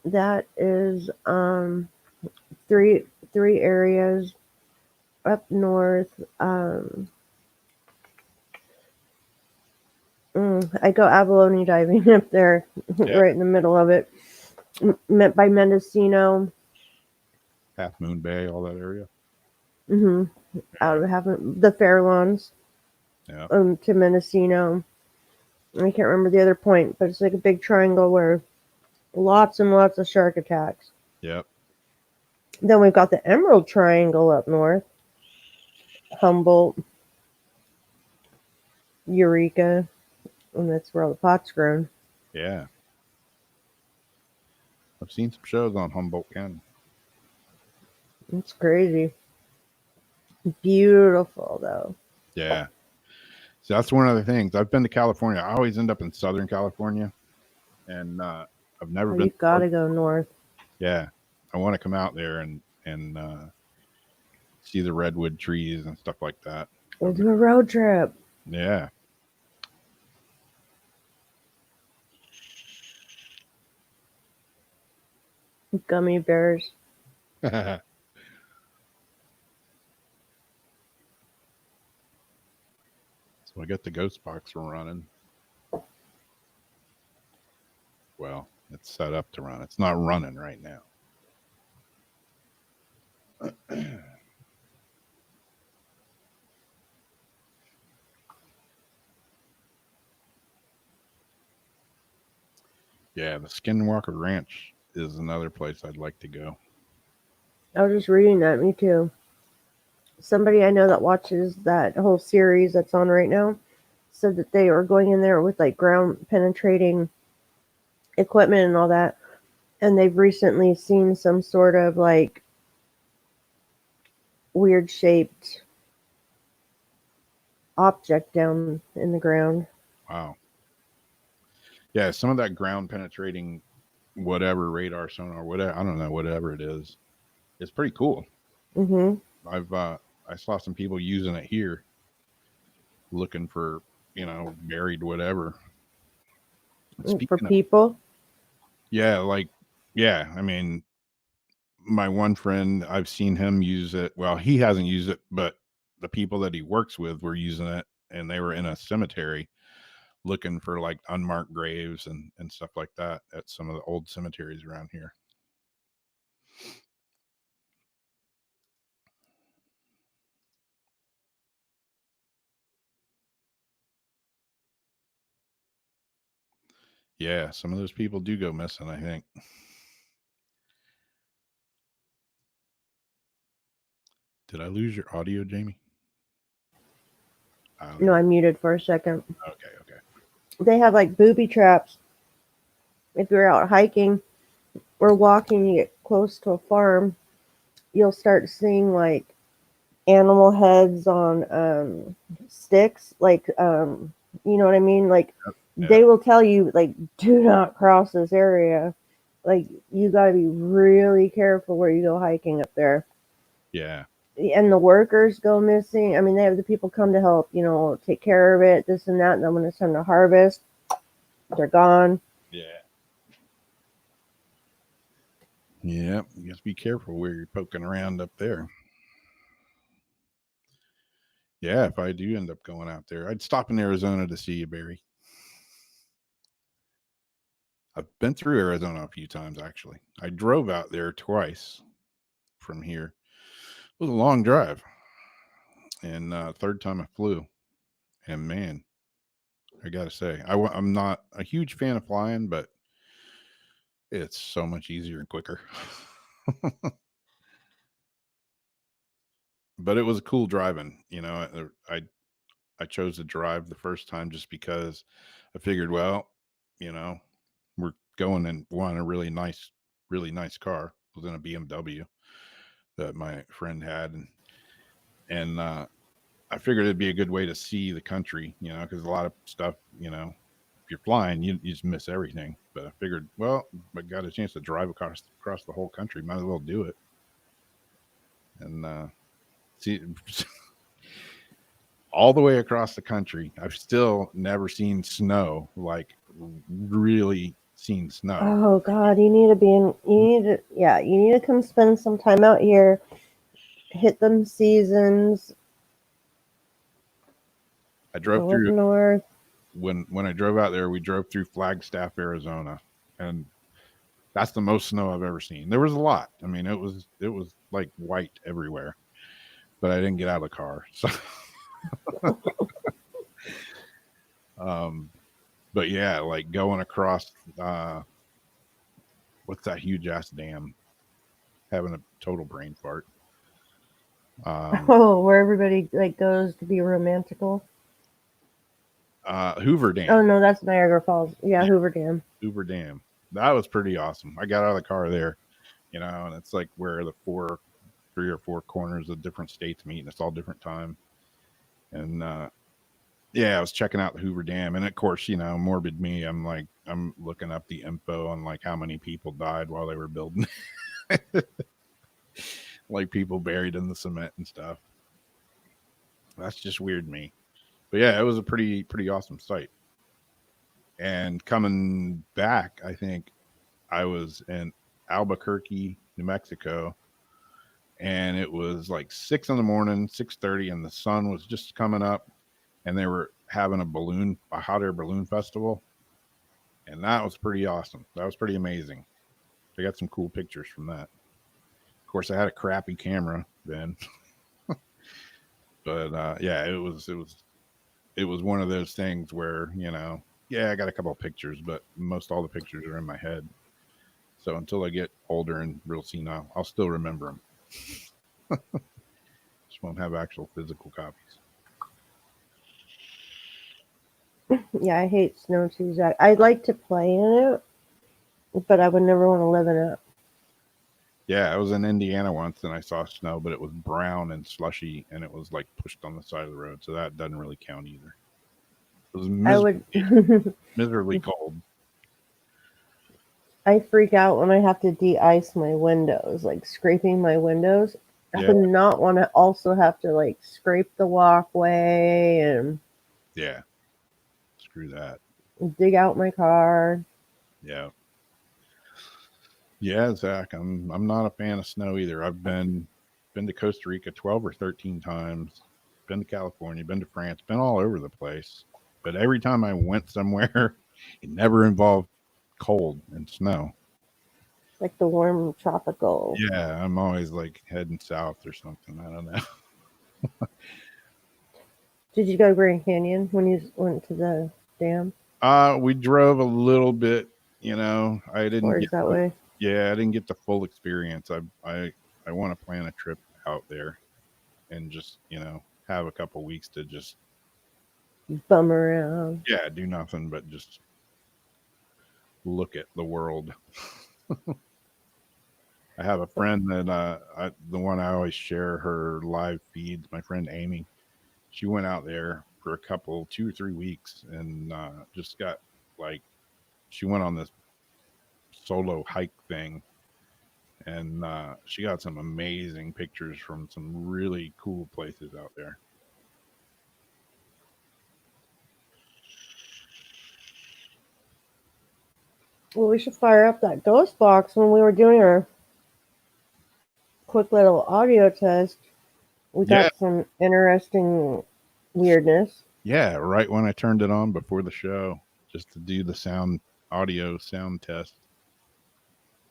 That is three areas up north. I go abalone diving up there, Yeah. right in the middle of it. Met by Mendocino. Half Moon Bay, all that area. Out of having the Fairlawns Yeah. to Mendocino. I can't remember the other point, but it's like a big triangle where lots and lots of shark attacks. Yep. Then we've got the Emerald Triangle up north. Humboldt, Eureka, and that's where all the pot's grown. Yeah. I've seen some shows on Humboldt County. It's crazy. Beautiful, though. Yeah. So that's one of the things. I've been to California. I always end up in Southern California. And I've never been. You've got to go north. Yeah. I want to come out there and see the redwood trees and stuff like that. We'll do a road trip. Yeah. Gummy bears. So I got the ghost box running. Well, it's set up to run. It's not running right now. Yeah, the Skinwalker Ranch is another place I'd like to go. I was just reading that. Me too. Somebody I know that watches that whole series that's on right now said that they were going in there with like ground penetrating equipment and all that. And they've recently seen some sort of like weird shaped object down in the ground. Wow. Yeah, some of that ground penetrating whatever radar sonar, whatever, I don't know, whatever it is, it's pretty cool. I saw some people using it here, looking for, buried whatever. For people? Yeah, I mean, my one friend, I've seen him use it. Well, he hasn't used it, but the people that he works with were using it, and they were in a cemetery looking for like unmarked graves and stuff like that at some of the old cemeteries around here. Yeah, some of those people do go missing, I think. Did I lose your audio, Jamie? No, I muted for a second. Okay. They have like booby traps. If you're out hiking or walking, you get close to a farm, you'll start seeing like animal heads on sticks. Like, you know what I mean? Like, Yep. they will tell you, like, do not cross this area. Like, you got to be really careful where you go hiking up there. Yeah. And the workers go missing. I mean, they have the people come to help, take care of it, this and that. And then when it's time to harvest, they're gone. Yeah. Yeah. You have to be careful where you're poking around up there. Yeah. If I do end up going out there, I'd stop in Arizona to see you, Barry. I've been through Arizona a few times, actually. I drove out there twice from here. It was a long drive. And third time I flew. And man, I got to say, I'm not a huge fan of flying, but it's so much easier and quicker. But it was cool driving. I I chose to drive the first time just because I figured, well, you know, we're going in one a really nice car. It was in a BMW that my friend had, and I figured it'd be a good way to see the country, you know, because a lot of stuff, you know, if you're flying, you just miss everything. But I figured, well, I got a chance to drive across the whole country, might as well do it. And see, all the way across the country, I've still never seen snow, like really seen snow. Oh God, you need to be in. You need to come spend some time out here. Hit them seasons. I drove Go up through north. when I drove out there. We drove through Flagstaff, Arizona, and that's the most snow I've ever seen. There was a lot. I mean, it was like white everywhere, but I didn't get out of the car. So, but yeah, like going across, what's that huge ass dam? Having a total brain fart. Oh, where everybody like goes to be romantical. Hoover Dam. Oh no, that's Niagara Falls. Yeah, Hoover Dam. Hoover Dam. That was pretty awesome. I got out of the car there, you know, and it's like where the 3 or 4 corners of different states meet, and it's all different time. And yeah, I was checking out the Hoover Dam, and of course, you know, morbid me, I'm looking up the info on like how many people died while they were building, like people buried in the cement and stuff. That's just weird me. But yeah, it was a pretty awesome sight. And coming back, I think I was in Albuquerque, New Mexico, and it was like 6 in the morning, 6:30, and the sun was just coming up, and they were having a hot air balloon festival, and that was pretty awesome. That was pretty amazing. I got some cool pictures from that. Of course, I had a crappy camera then, but yeah, it was one of those things where, you know, yeah, I got a couple of pictures, but most all the pictures are in my head. So until I get older and real senile, I'll still remember them. Just won't have actual physical copies. Yeah, I hate snow too, Zach. I'd like to play in it, but I would never want to live in it. Yeah, I was in Indiana once and I saw snow, but it was brown and slushy, and it was like pushed on the side of the road, so that doesn't really count either. It was miserably cold. I freak out when I have to de-ice my windows, like scraping my windows. I Yeah. would not want to also have to like scrape the walkway and Yeah. Screw that. dig out my car. Yeah. Yeah, Zach, I'm not a fan of snow either. I've been to Costa Rica 12 or 13 times, been to California, been to France, been all over the place. But every time I went somewhere, it never involved cold and snow. Like the warm tropical. Yeah, I'm always like heading south or something. I don't know. Did you go to Grand Canyon when you went to the dam? We drove a little bit, you know. I didn't Or is get that way? Yeah, I didn't get the full experience. I want to plan a trip out there and just, you know, have a couple weeks to just Bum around. yeah, do nothing but just look at the world. I have a friend that the one I always share her live feeds, my friend Amy. She went out there for 2 or 3 weeks and just got like, she went on this solo hike thing, and she got some amazing pictures from some really cool places out there. Well, we should fire up that ghost box when we were doing our quick little audio test. We got some interesting weirdness. Yeah, right when I turned it on before the show, just to do the audio sound test.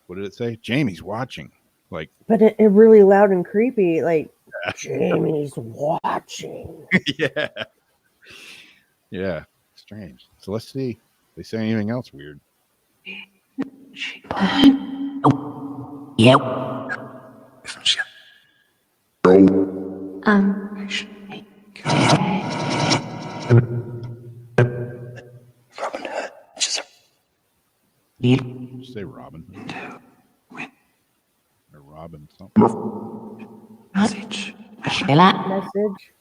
What did it say? Jamie's watching. Like, but it really loud and creepy. Like, Jamie's watching. yeah. Yeah. Strange. So let's see if they say anything else weird. Yep. Go. Did you say Robin? Or Robin something? Message. Sheila. Message.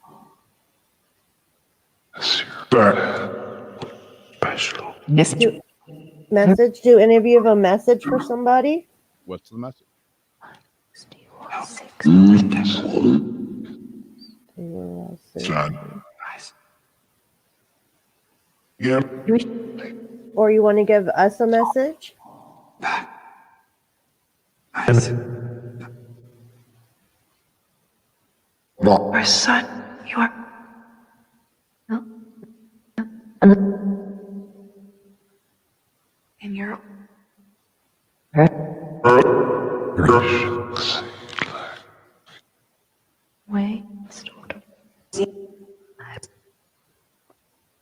Special. Message. Message. Do any of you have a message for somebody? What's the message? Son. Yeah. Or you want to give us a message? Our son, you are. No. And you're. Way.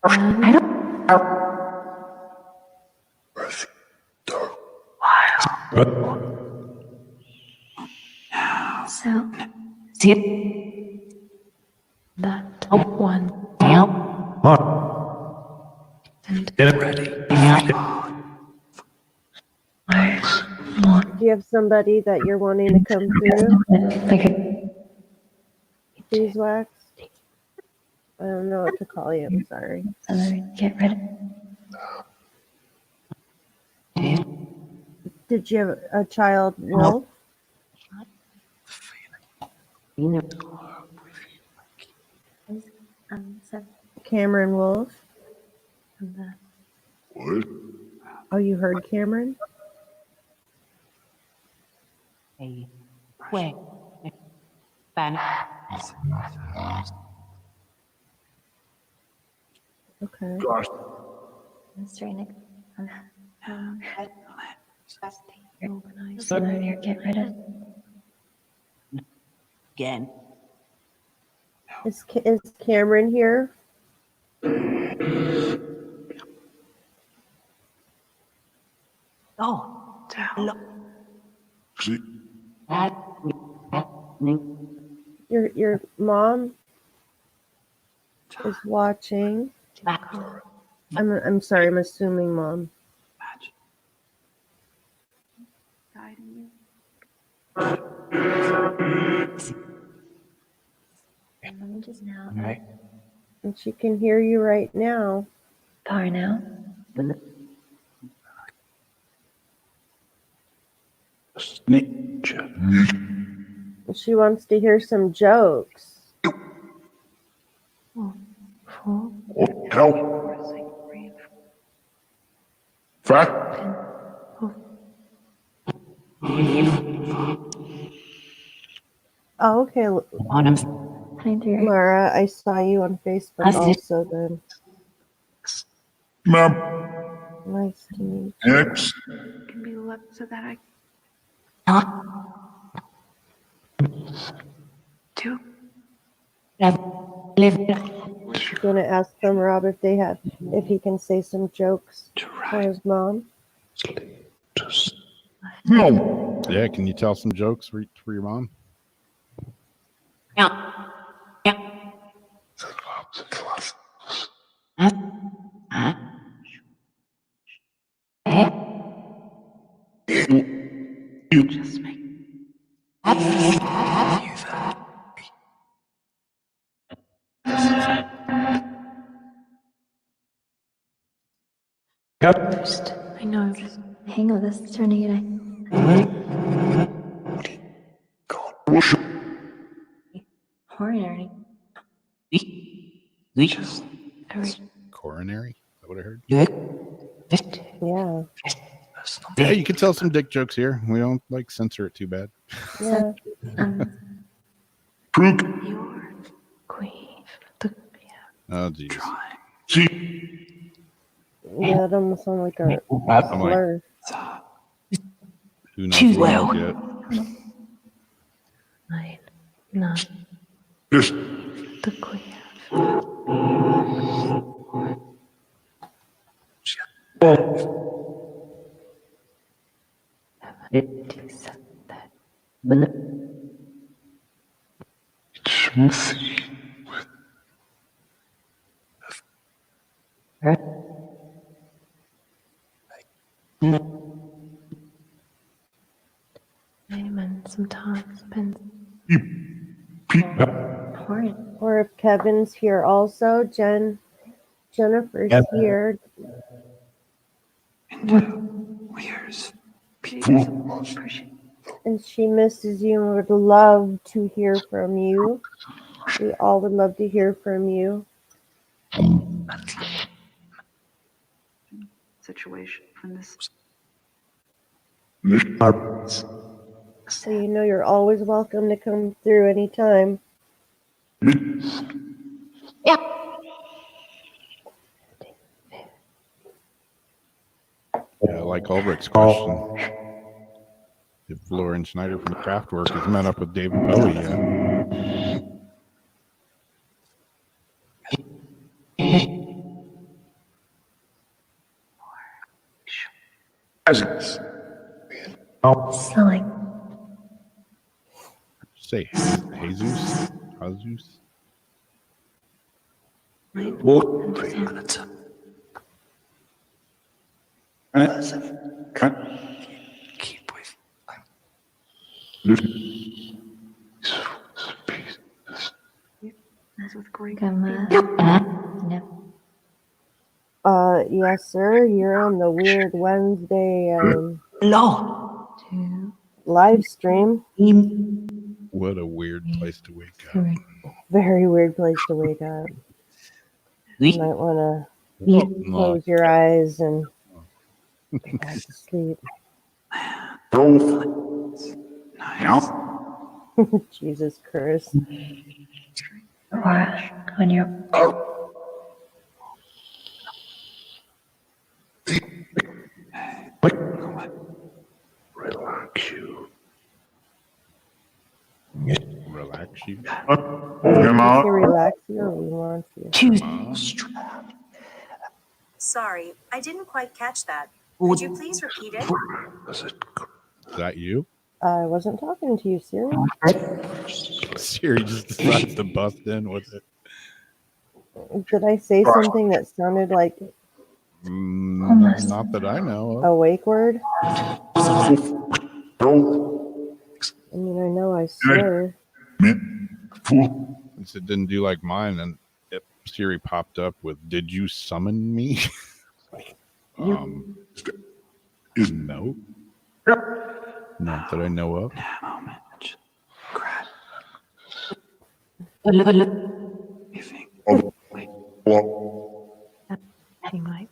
I don't. So. See it. That one. Help. And ready. Do you have somebody that you're wanting to come through? Like Beeswax? I don't know what to call you. I'm sorry. get rid of. Did you have a child, Wolf? Cameron Wolf? What? Oh, you heard Cameron? Wait. Ban. Okay. Gosh. Get rid of. Again. Is Cameron here? Oh. Look. See? Your mom is watching. I'm sorry. I'm assuming mom. Right. And she can hear you right now. Power now. Snitch. And she wants to hear some jokes. Oh, hell. Fact. Oh, okay. On him. Laura, I saw you on Facebook also then. Ma'am. Nice to meet you. Next. Can be left so that I. Two. Live. I'm gonna ask them, Rob, if he can say some jokes for his mom. No. Yeah, can you tell some jokes for your mom? Yeah. Just make. First, I know I'm just hang with this turning it. Coronary. Just Coronary? Is that what I heard? Yeah. Yeah, you can tell some dick jokes here. We don't like censor it too bad. Yeah. Proof. Your queen. Oh, geez. See? Yeah, it almost sounds like a I'm like, slur. who knows what yet? 9, 9. Yes. The queen. Smoothie. sometimes. Depends. Pete, Horrid. Or if Kevin's here also, Jennifer's here. Where's fool. And she misses you and would love to hear from you. We all would love to hear from you. situation from this? So you know you're always welcome to come through anytime. Yeah, like Ulbricht's question. If Lauren Schneider from Kraftwerk has met up with David Bowie yet. Selling. Say Jesus? Keep with as with great No. Yes, sir. You're on the Weird Wednesday law. live stream. What a weird place to wake up. Correct. Very weird place to wake up. You might want to close your eyes and go back to sleep. Jesus Christ. Or when you're Relax you. Does he relax you or we want you? Sorry, I didn't quite catch that. Could you please repeat it? Is that you? I wasn't talking to you, Siri. Siri just decides to bust in with it. Did I say something that sounded like Not that I know of. a wake word? I mean, I know I swear. Fool. It didn't do like mine, and Siri popped up with, "Did you summon me?" Is No. Not that I know of. acting like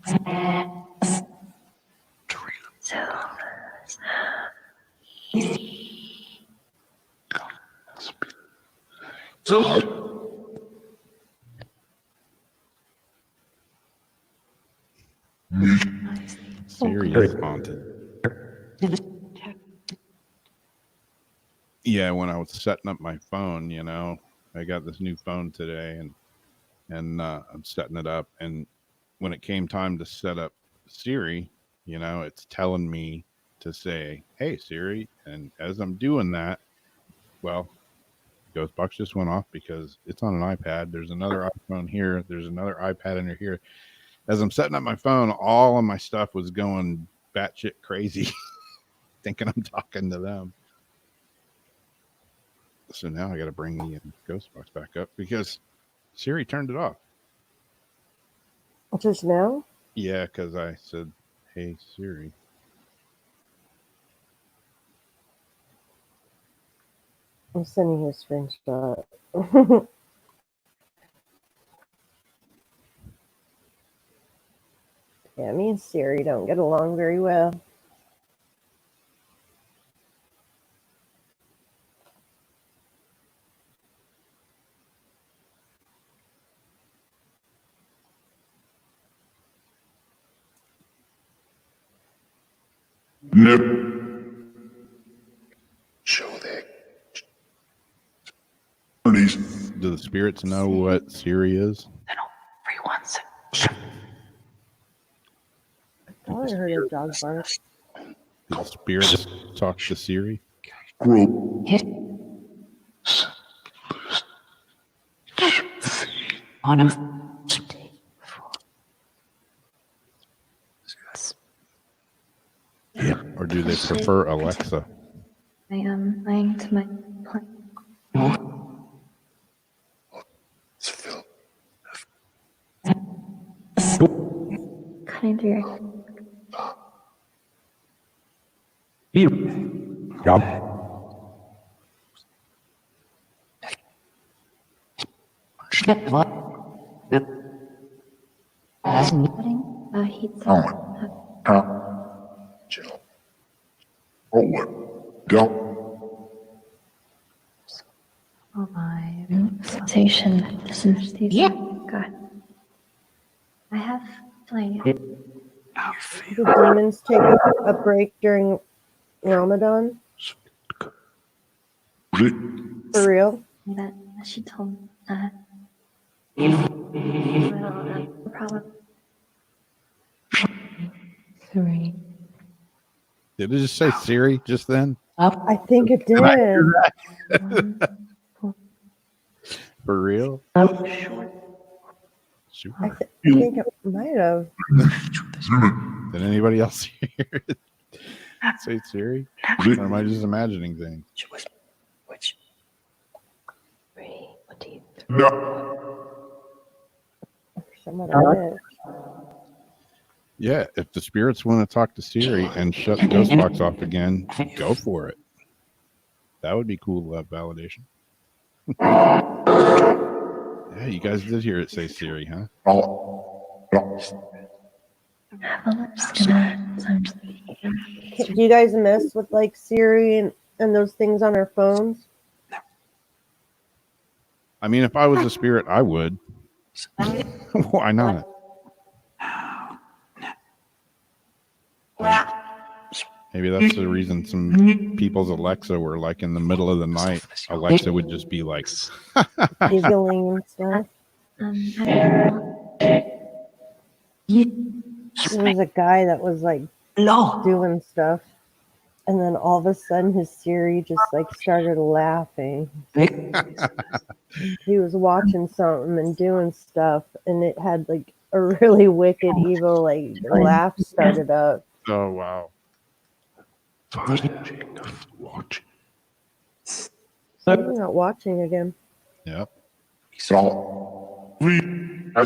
Siri is haunted. Yeah, when I was setting up my phone, I got this new phone today, and I'm setting it up, and when it came time to set up Siri, it's telling me to say, "Hey Siri," and as I'm doing that, well, Ghostbox just went off because it's on an iPad. There's another iPhone here. There's another iPad under here. As I'm setting up my phone, all of my stuff was going batshit crazy, thinking I'm talking to them. So now I got to bring the Ghostbox back up because Siri turned it off. Just now? Yeah, because I said, "Hey Siri." I'm sending you a screenshot. Yeah, me and Siri don't get along very well. Nip. Show that. Do the spirits know what Siri is? I thought I heard a dog bark. Do the spirits talk to Siri? On him. Or do they prefer Alexa? I am lying to my plan. It's Phil. Cutting through your putting a heat Oh, sock. Jill. Oh, what? Go. Oh my sensation. Anesthesia. God. I have like Did demons take a break during Ramadan? For real? that she told me. I don't know. Probably 3. Did it just say Siri just then? I think it did. 1. For real? I Super. think it might have. Did anybody else hear it? Say Siri? Or am I just imagining things? Which? 3. What do you? Someone did. Yeah, if the spirits want to talk to Siri and shut the ghost box off again, go for it. That would be cool to have validation. Yeah, you guys did hear it say Siri, huh? I'm just gonna. So I'm just Do you guys mess with like Siri and those things on our phones? I mean, if I was a spirit, I would. Why not? Maybe that's the reason some people's Alexa were like in the middle of the night. Alexa would just be like, Giggling and stuff. I don't know. There was a guy that was like doing stuff, and then all of a sudden his Siri just like started laughing. He was watching something and doing stuff, and it had like a really wicked, evil like laugh started up. oh, wow. Watch. I'm not watching again. Yep. So, I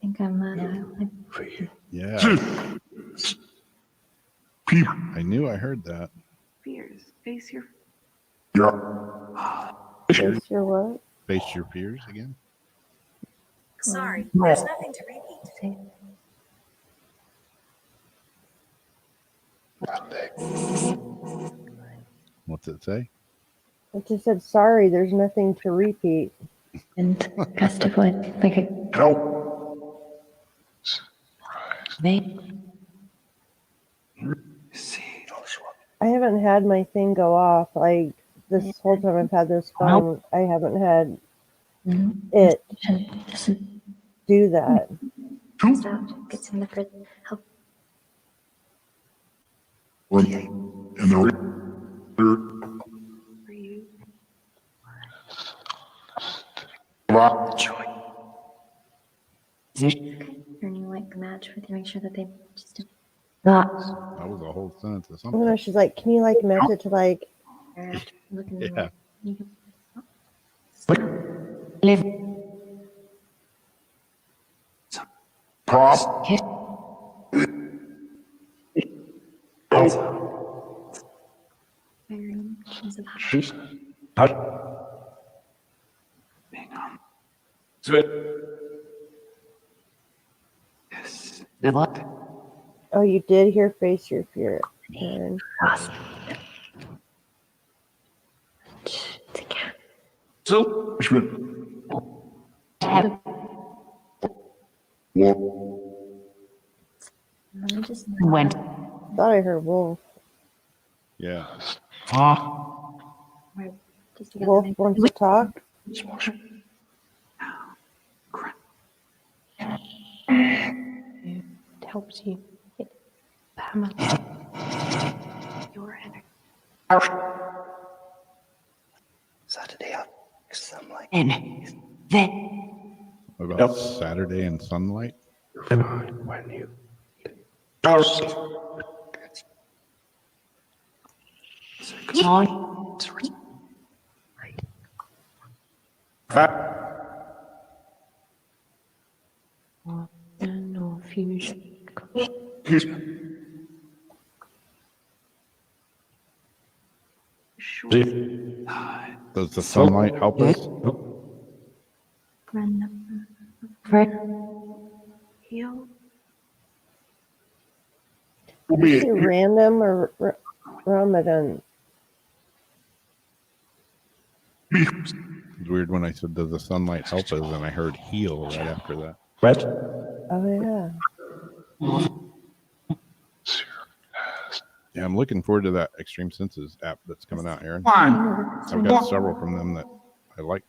think I'm Yeah. people. I knew I heard that. Fears. Face your. Yeah. Face your what? Face your fears again. Sorry, there's nothing to repeat. What's it say? I just said sorry. There's nothing to repeat. and gust of wind, like a Help. they. I haven't had my thing go off. Like this whole time I've had this phone, I haven't had it Doesn't do that. stop. Gets in the fridge. Help. And they're For you. Turning like the match with you, make sure that they just That was a whole sentence or I don't something. know. She's like, can you like match it to like? look in Yeah. you can Prop. firing is of Yes. Oh, you did hear face your fear. Karen. So, Let me just Thought I heard wolf. Yeah. just together. Wolf wants to talk. It helps you get your energy. Saturday out. Some like. And then. What about Saturday and sunlight? When you No fusion. Sure. Does the sunlight help us? Random. Heal. Did you say random or Ramadan? It's weird when I said, does the sunlight help us? And I heard heal right after that. red, Oh, yeah. Yeah, I'm looking forward to that Extreme Senses app that's coming out, Aaron. I've got several from them that I like.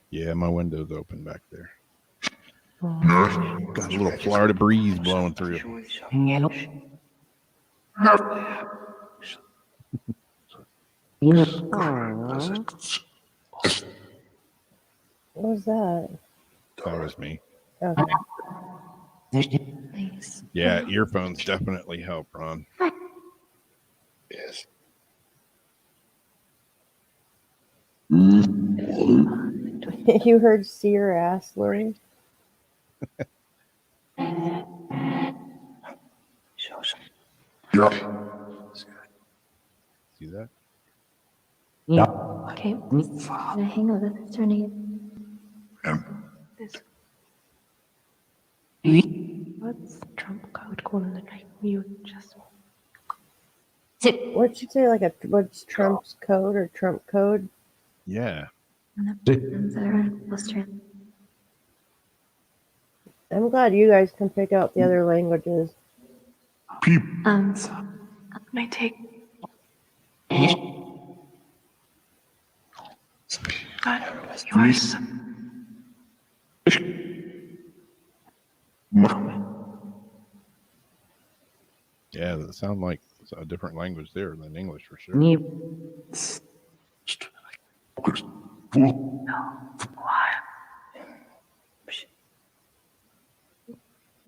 Yeah, my window's open back there. Got a little Florida breeze blowing through. What was that? That was me. Okay. Nice. Yeah, earphones definitely help, Ron. Yes. You heard see your ass, Lori? Yeah. See that? Okay. The hang of it is turning. And This. What's Trump code calling the night you just What'd you say? What's Trump's code or Trump code? Yeah. I'm glad you guys can pick out the other languages. May take. But you are so. Yeah, that sound like a different language there than English for sure.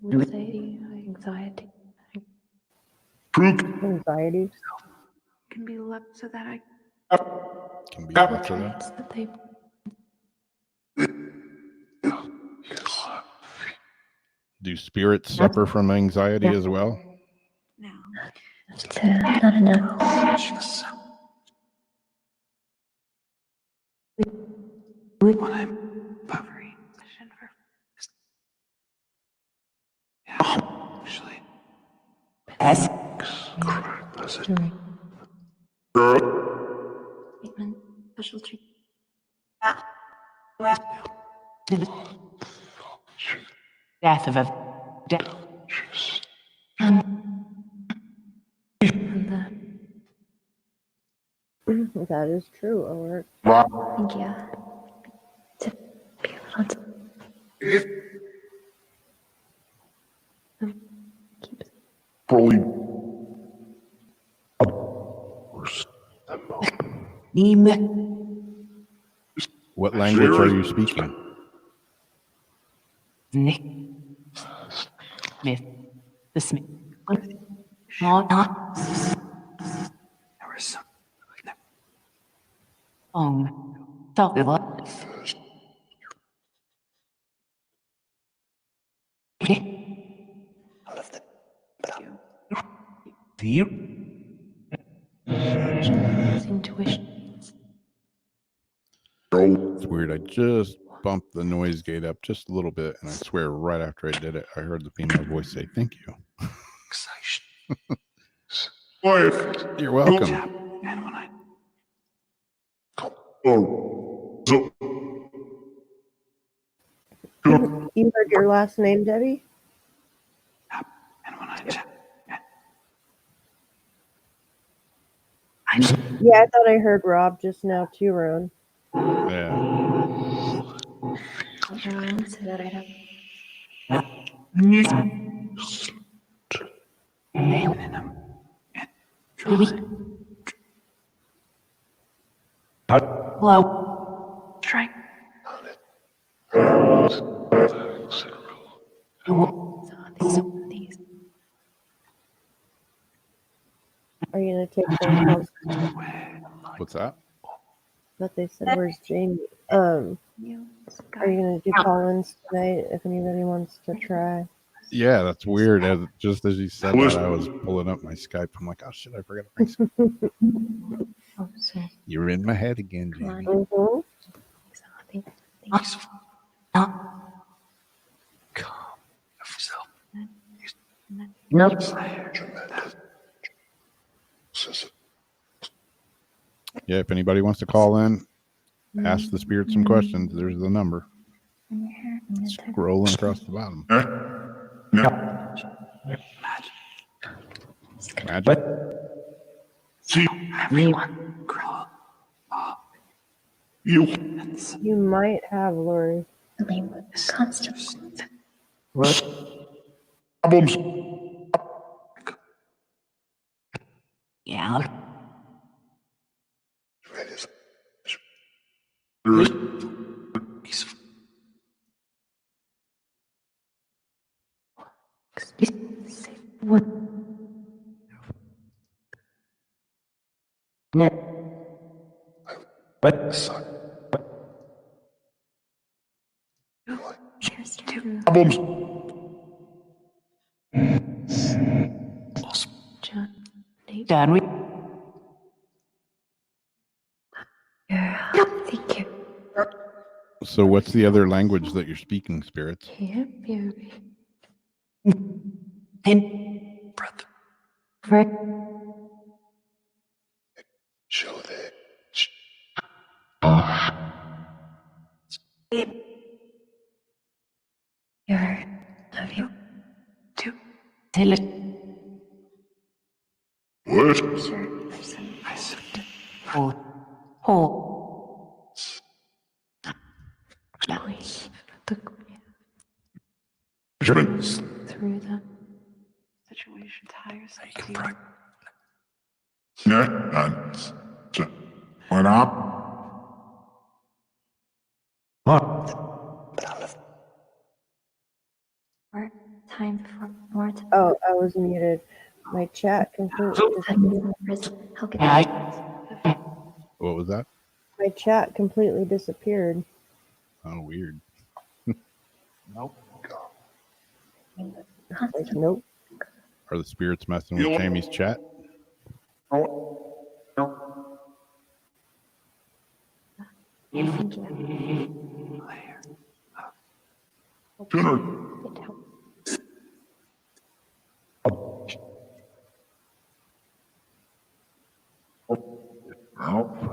would say anxiety. Anxiety. Can be left so that I. Can be after that. Traits that they Do spirits suffer from anxiety as well? Now. not enough. When I'm covering position for. Yeah, actually. Treatment, special treatment. Death of a death. And That is true, Ulrich. thank you. To be able to keep What language are you speaking? Nick Smith. The Smith. Not. There was some. Talk a lot. intuition. It's weird. I just bumped the noise gate up just a little bit, and I swear right after I did it, I heard the female voice say, "Thank you." You're welcome. And when I. You heard your last name, Debbie? And when I. Yeah, I thought I heard Rob just now too, Ron. Yeah. So that I have Hello. So these Are you gonna take phone calls? What's that? But they said, "Where's Jamie?" Are you gonna do call-ins tonight if anybody wants to try? Yeah, that's weird. Just as you said that, I was pulling up my Skype. I'm like, oh shit, I forgot to bring Skype. oh so You're in my head again, Jamie. Mm-hmm. something Calm yourself. Yeah, if anybody wants to call in, ask the spirit some questions. There's the number. in your hair and then Scrolling across the bottom. Magic. See, Everyone, grow up. you. You might have, Lori. constantly Problems. Yeah. Peaceful. What? cheers to Problems. John. Done. We Thank you. So, what's the other language that you're speaking, spirits? and Brother. Fred. Show that. Love you. Two. Tell it. What? Sure. I said. Oh. Through the Situation tires. You can break. What up? more time for more time. Oh, I was muted. My chat completely disappeared. How could Yeah. What was that? My chat completely disappeared. Oh, weird. Like, nope. Are the spirits messing with Jamie's chat? Thank you. Layer. Tuner. It helped.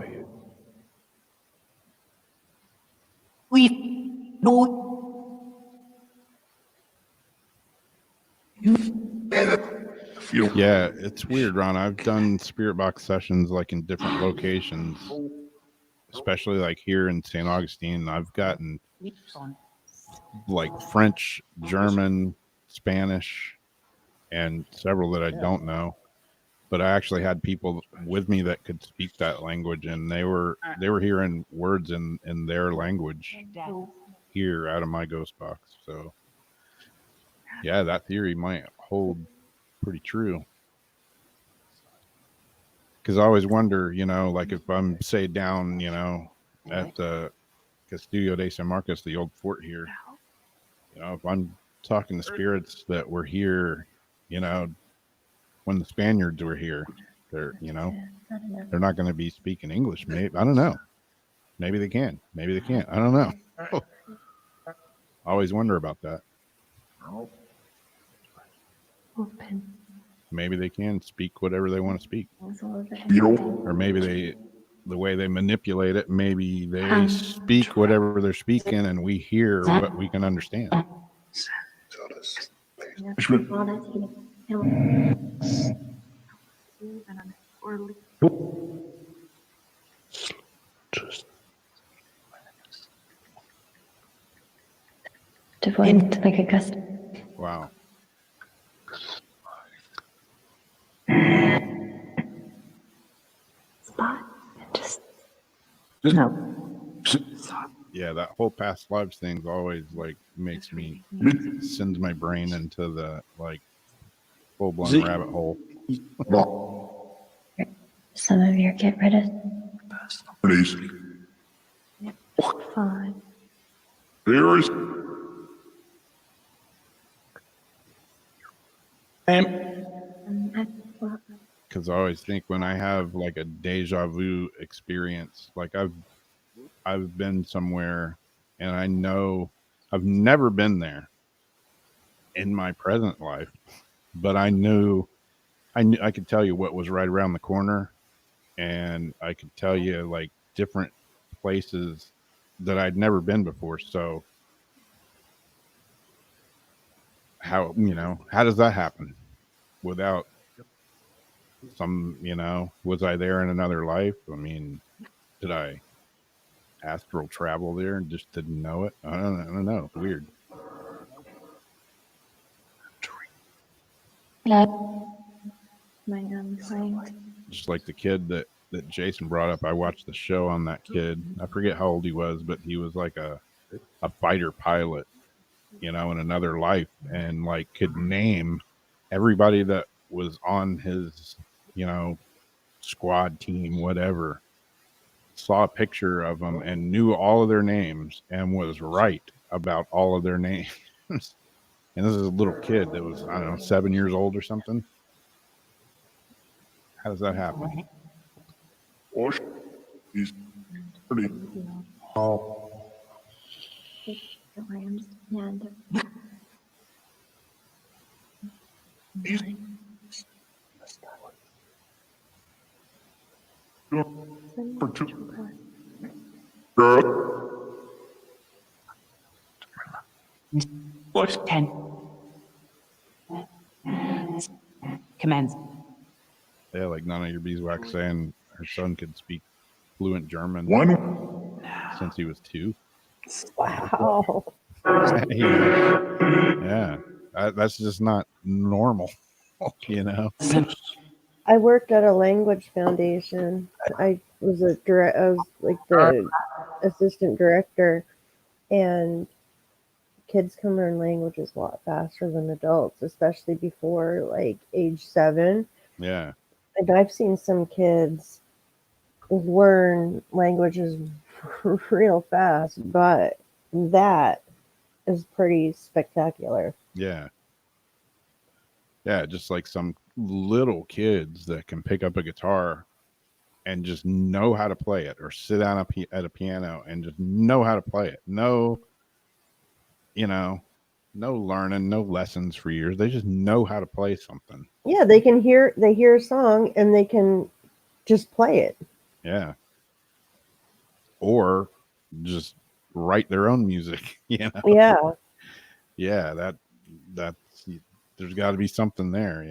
We know. Yeah, it's weird, Ron. I've done spirit box sessions like in different locations, especially like here in St. Augustine. I've gotten like French, German, Spanish, and several that I don't know. But I actually had people with me that could speak that language, and they were hearing words in their language here out of my ghost box. So yeah, that theory might hold pretty true. Because I always wonder, like if I'm say down, at the Castillo de San Marcos, the old fort here, if I'm talking to spirits that were here, when the Spaniards were here, they're not going to be speaking English. Maybe, I don't know. Maybe they can. Maybe they can't. I don't know. I always wonder about that. Open. Maybe they can speak whatever they want to speak, You. or maybe the way they manipulate it, maybe they speak whatever they're speaking, and we hear what we can understand. Devoid like a gust. Wow. Spot. Just no. yeah, that whole past lives thing's always like makes me sends my brain into the like full blown rabbit hole. Some of your get rid of Please. fine. Here is Well, Because I always think when I have like a deja vu experience, like I've been somewhere and I know I've never been there in my present life, but I knew I could tell you what was right around the corner, and I could tell you like different places that I'd never been before. So how how does that happen without some was I there in another life? I mean, did I astral travel there and just didn't know it? I don't know. It's weird. my client. Just like the kid that Jason brought up. I watched the show on that kid. I forget how old he was, but he was like a fighter pilot, in another life, and like could name everybody that was on his, squad team, whatever. Saw a picture of them and knew all of their names and was right about all of their names. And this is a little kid that was, I don't know, 7 years old or something. How does that happen? Wash. He's pretty. For two. Girl. Push 10. Commence. Yeah, like none of your beeswax saying her son could speak fluent German One. since he was 2. Wow. Yeah, that's just not normal. I worked at a language foundation. I was I was like the assistant director, and kids can learn languages a lot faster than adults, especially before like age 7. Yeah, And I've seen some kids learn languages real fast, but that is pretty spectacular. yeah, just like some little kids that can pick up a guitar and just know how to play it, or sit down at a piano and just know how to play it. No, no learning, no lessons for years. They just know how to play something. Yeah, they hear a song and they can just play it. Yeah. Or just write their own music, Yeah. Yeah, that's there's got to be something there,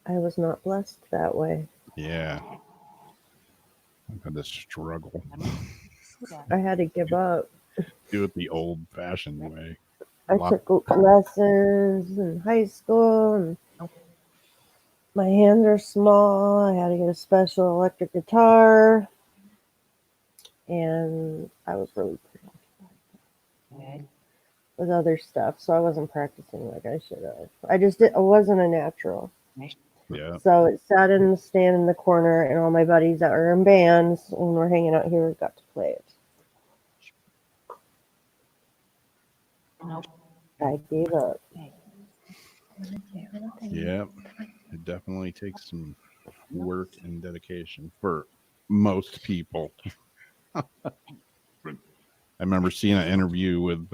I was not blessed that way. Yeah. I've had this struggle. I had to give up. Do it the old fashioned way. I took lessons in high school, and my hands are small. I had to get a special electric guitar, and I was really preoccupied with other stuff, so I wasn't practicing like I should have. I wasn't a natural. Yeah. So it sat in the stand in the corner, and all my buddies that were in bands when we're hanging out here got to play it. I gave up. Yeah. It definitely takes some work and dedication for most people. I remember seeing an interview with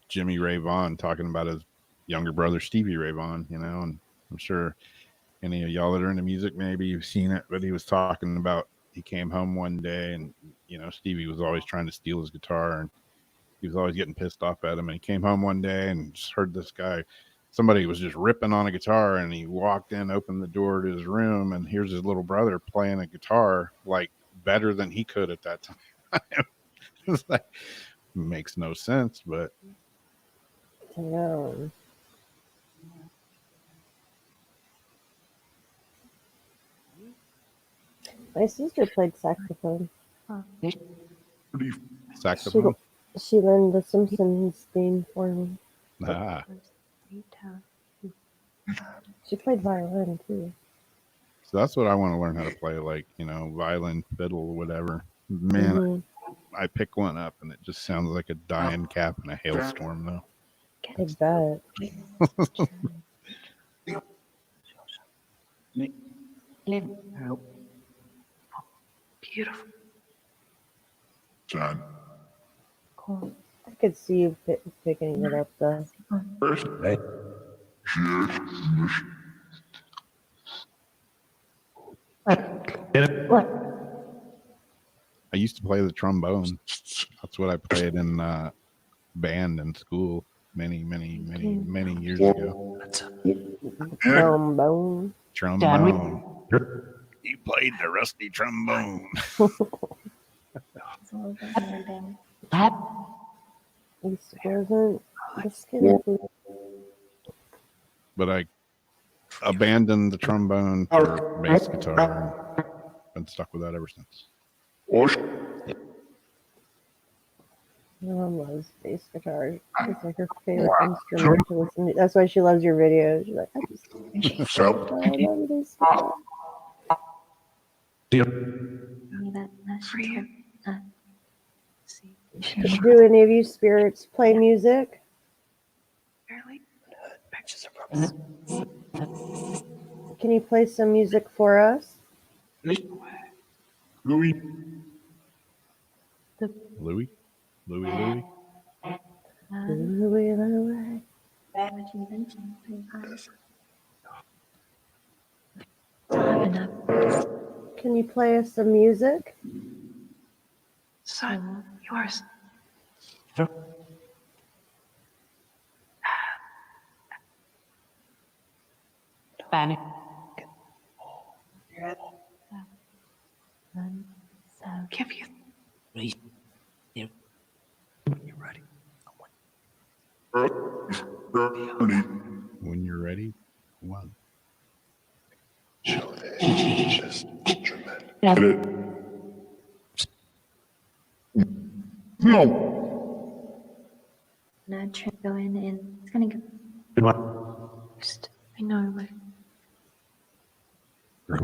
Jimmy Ray Vaughan talking about his younger brother Stevie Ray Vaughan, and I'm sure any of y'all that are into music, maybe you've seen it, but he was talking about he came home one day and Stevie was always trying to steal his guitar, and he was always getting pissed off at him. And he came home one day and just heard somebody was just ripping on a guitar, and he walked in, opened the door to his room, and here's his little brother playing a guitar like better than he could at that time. It's like, makes no sense, but Yeah. My sister played saxophone. Saxophone. She learned the Simpsons theme for me. Ah, She played violin too. so that's what I want to learn how to play, like, violin, fiddle, whatever. Man, Mhm. I pick one up and it just sounds like a dying cap in a hailstorm, though. I bet. Beautiful. Son. Cool. I could see you picking it up though. I used to play the trombone. That's what I played in band in school many years ago. Trombone. Trombone. You played the rusty trombone. It's a little bit better than This wasn't. This kid is But I abandoned the trombone for bass guitar and been stuck with that ever since. Mom loves bass guitar. It's like her favorite instrument to listen to. That's why she loves your videos. She's like, I love bass guitar. that For you. see. Do any of you spirits play music? Barely. Can you play some music for us? Louis? Louis. Louis. What you mentioned. Don't have enough. Can you play us some music? Son, yours. Panic. So Give you. When you're ready, one. No. not try to go in and it's gonna go. I know, but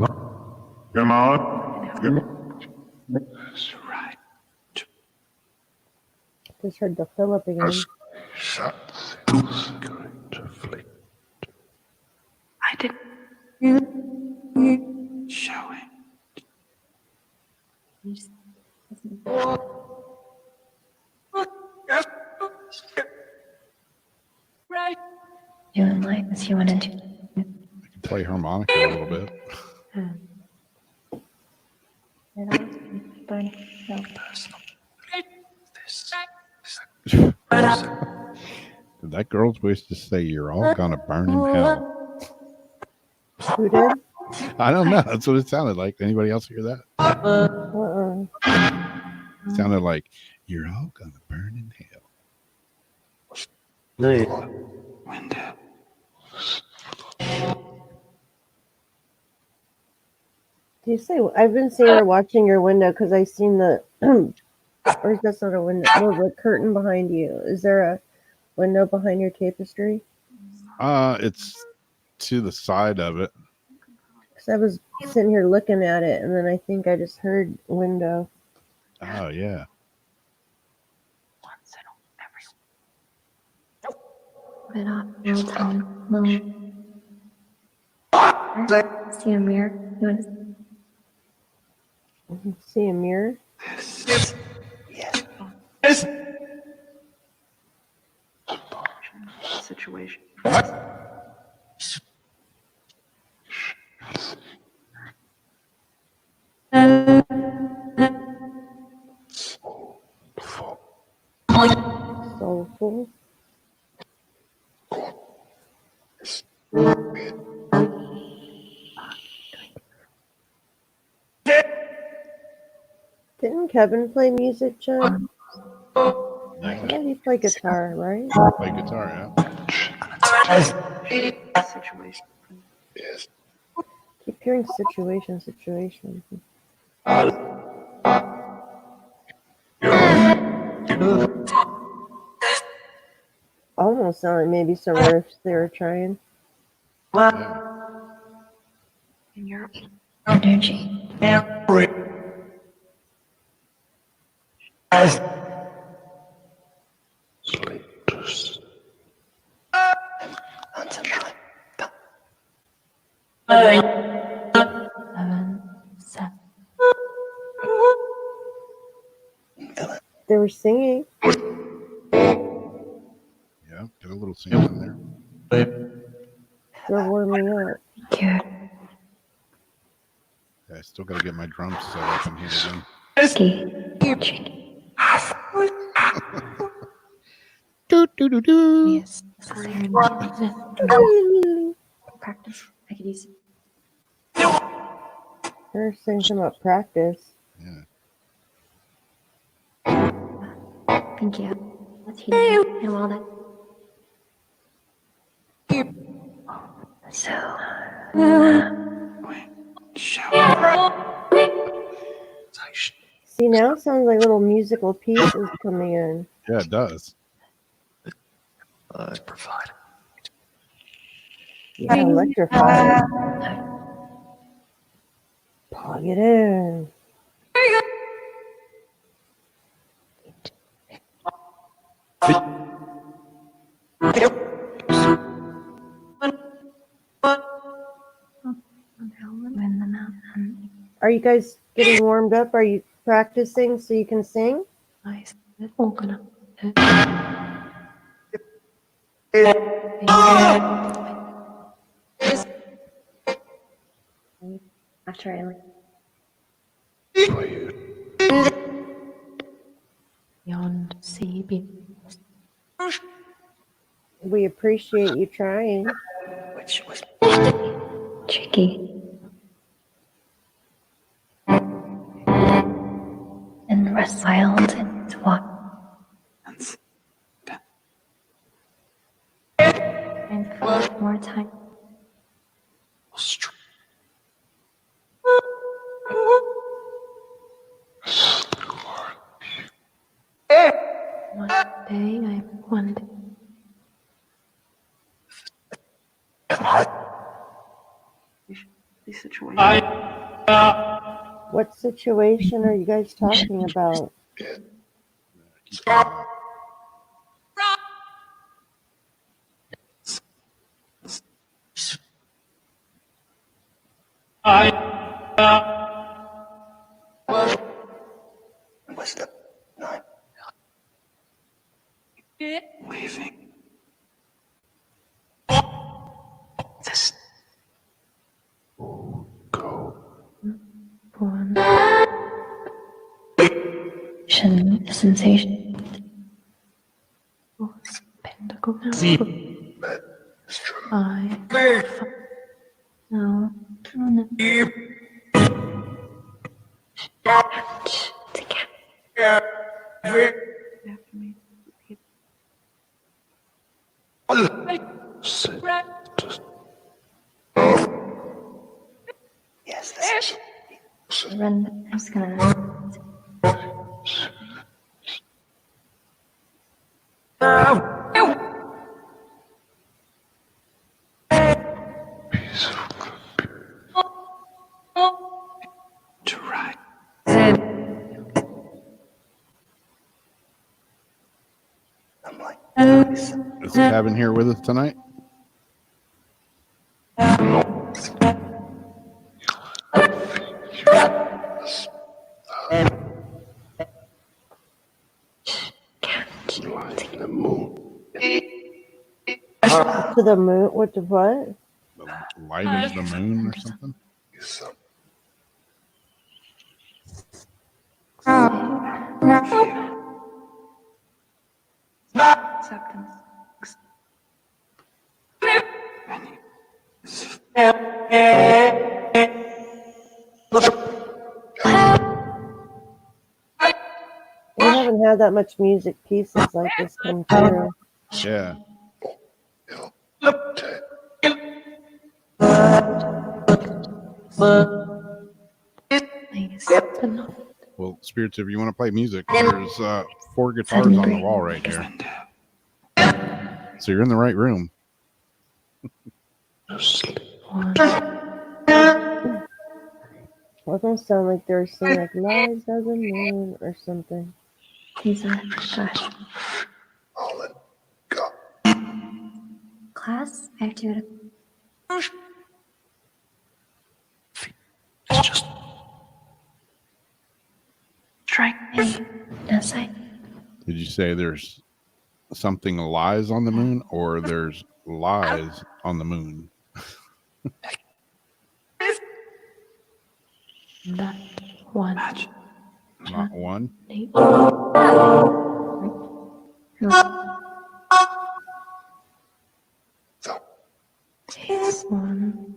Come on. that's right. Just heard the Philip again. I didn't show it. You just- Doing like this, you wanna do. I can play harmonica a little bit. Did that girl's voice just say, "You're all gonna burn in hell"? Who did? I don't know. That's what it sounded like. Anybody else hear that? It sounded like, "You're all gonna burn in hell." Window. Do you say I've been seeing her watching your window because I seen the or that's not a window. Well, the curtain behind you. Is there a window behind your tapestry? It's to the side of it. Because I was sitting here looking at it, and then I think I just heard window. Oh yeah. Once Put it off a little time. Little. See a mirror? You want to See a mirror? situation. Soulful. Didn't Kevin play music, Jen? I thought he played guitar, right? Play guitar, Situation. Keep hearing situation. Almost sounded like maybe some riffs they were trying. Yeah. In your energy. Seven, seven. They were singing. Yeah. Get a little singing in there. They're warming up. Cute. Yeah, I still got to get my drums set up in here again. Cheeky. Cheeky. Yes. Practice. I could use it. They're saying something about practice. Yeah. Thank you. Let's hear it. And all that. So, Wait. Show. See, now it sounds like little musical pieces coming in. Yeah, it does. Provide. Yeah, electrified. Plug it in. when the mountain Are you guys getting warmed up? Are you practicing so you can sing? lies, open up. After I like beyond sea beams. We appreciate you trying. Which was Tricky. And rest wild and walk and and for more time. One day I one day. the situation. What situation are you guys talking about? Keep going up. Was the not leaving? This One sensation. Pentacle now. No. No. yes, this Run. I'm just gonna. to ride. I'm like, Is Gavin here with us tonight? To the moon? What? To what? The light of the moon or something? Acceptance. We haven't had that much music pieces like this come through. Yeah. Please. but not Well, spirits, if you want to play music, there's 4 guitars on the wall right here. So you're in the right room. one. Doesn't sound like they're saying like lies doesn't mean or something. He's a gosh. Class, I have to go to It's just strike. outside. Did you say there's something lies on the moon, or there's lies on the moon? Not one. Match. Not one. Eight. Takes one.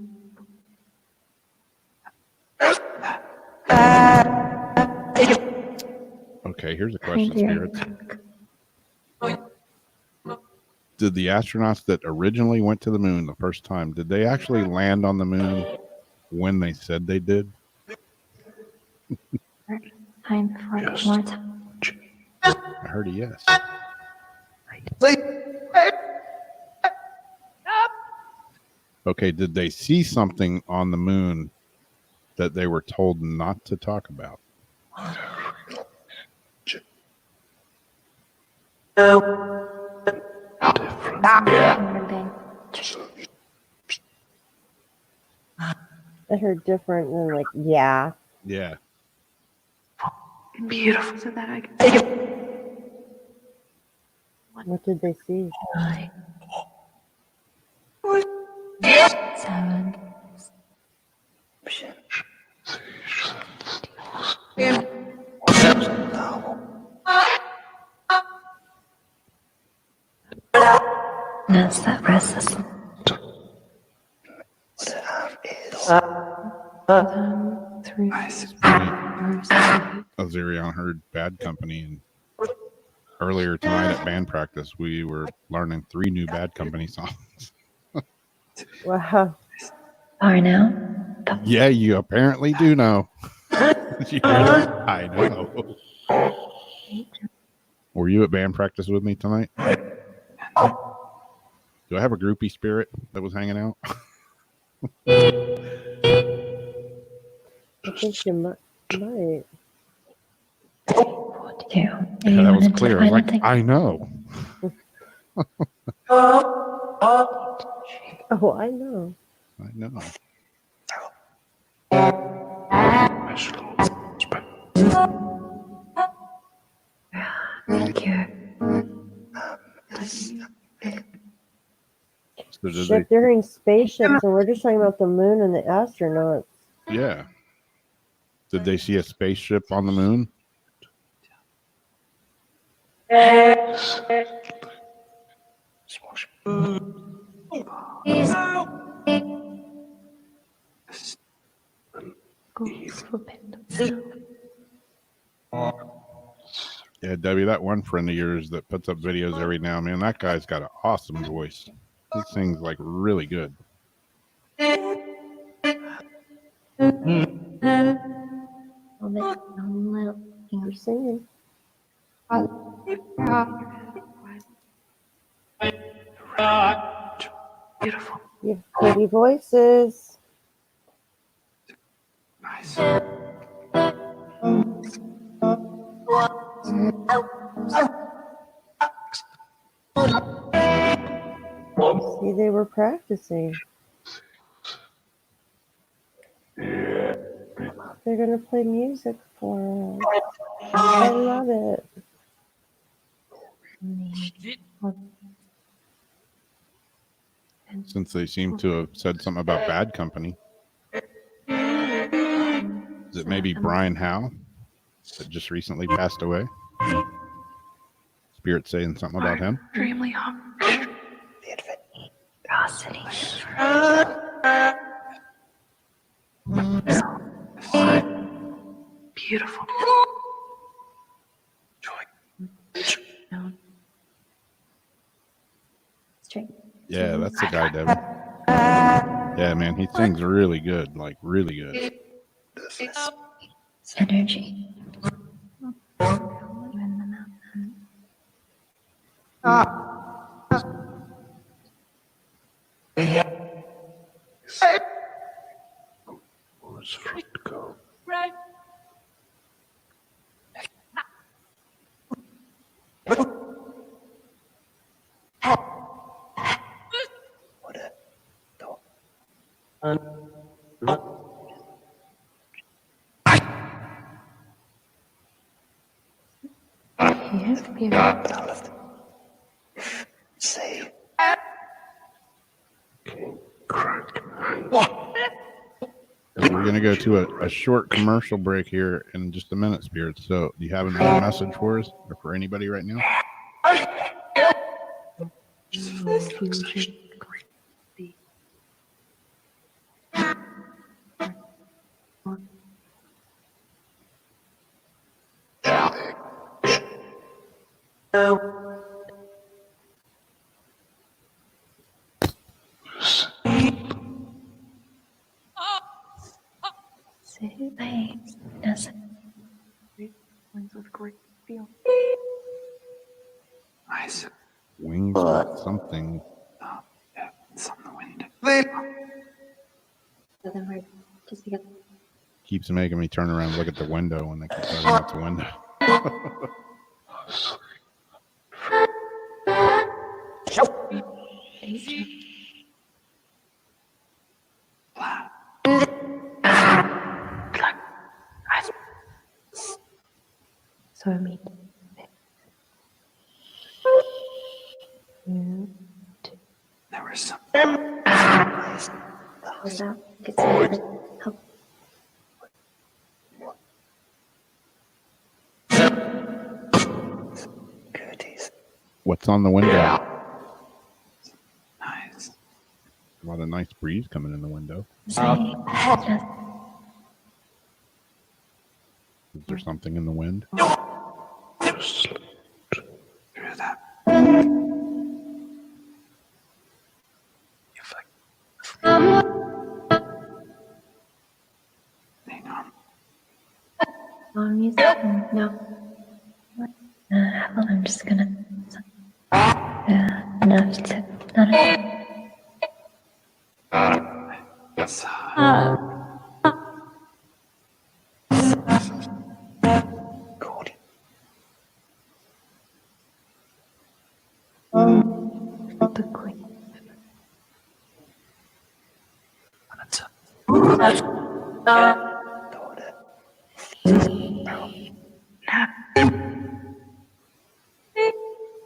Okay, here's a question, spirits. Did the astronauts that originally went to the moon the first time, did they actually land on the moon when they said they did? Time before Yes. more time. I heard a yes. Okay, did they see something on the moon that they were told not to talk about? Bang. I heard different than like, yeah. Yeah. Beautiful. So that I What did they see? can 7. That's that restless. Three. Azerion heard Bad Company, and earlier tonight at band practice, we were learning 3 new Bad Company songs. Wow. Are now. Yeah, you apparently do know. You hear that? I know. Were you at band practice with me tonight? Do I have a groupie spirit that was hanging out? I think you might. Yeah, Yeah, that was clear. I was like, I know. Oh, I know. I know. Thank you. So did Shit, they're in spaceships, and we're just talking about the moon and the astronauts. yeah. Did they see a spaceship on the moon? Yeah, Debbie, that one friend of yours that puts up videos every now and then, that guy's got an awesome voice. He sings like really good. You're singing. Beautiful. You have pretty voices. Nice. See, they were practicing. They're gonna play music for us. I love it. Since they seem to have said something about Bad Company. Is it maybe Brian Howe that just recently passed away? Spirit saying something about him? Extremely hungry. Curiosity. Beautiful. Straight. Yeah, that's the guy, Devin. Yeah, man, he sings really good, like really good. energy. You in the mountain. Who's free to go? Here. Say. Okay, crack. We're going to go to a short commercial break here in just a minute, Spirits. So, do you have another message for us or for anybody right now? Say bye. Yes. Nice. Wings with something. Yeah, it's on the wind. So then we're just together. Keeps making me turn around and look at the window when they keep talking about the window. So I mean, There was some. was that? Get some help. Goodies. What's on the window? Nice. A lot of nice breeze coming in the window. Say just Is there something in the wind? Just through that. If I. Hang on. on music. No. Well, I'm just gonna. Enough to. Not enough. Yes. Gold. The queen.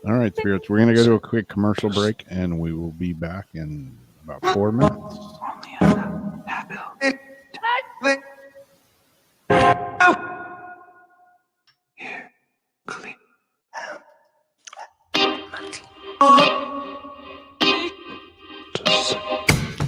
All right, Spirits, we're going to go to a quick commercial break and we will be back in about 4 minutes. Only a Nabil. Here. Clean.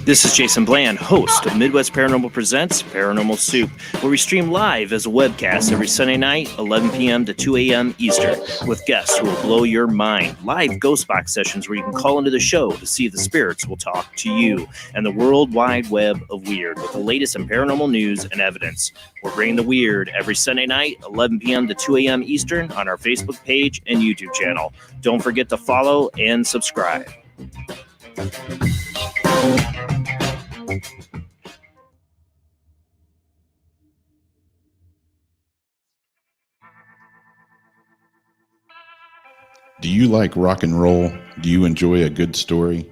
This is Jason Bland, host of Midwest Paranormal Presents Paranormal Soup, where we stream live as a webcast every Sunday night, 11 p.m. to 2 a.m. Eastern, with guests who will blow your mind. Live ghost box sessions where you can call into the show to see if the spirits will talk to you, and the world wide web of weird with the latest in paranormal news and evidence. We're bringing the weird every Sunday night, 11 p.m. to 2 a.m. Eastern on our Facebook page and YouTube channel. Don't forget to follow and subscribe. Do you like rock and roll? Do you enjoy a good story?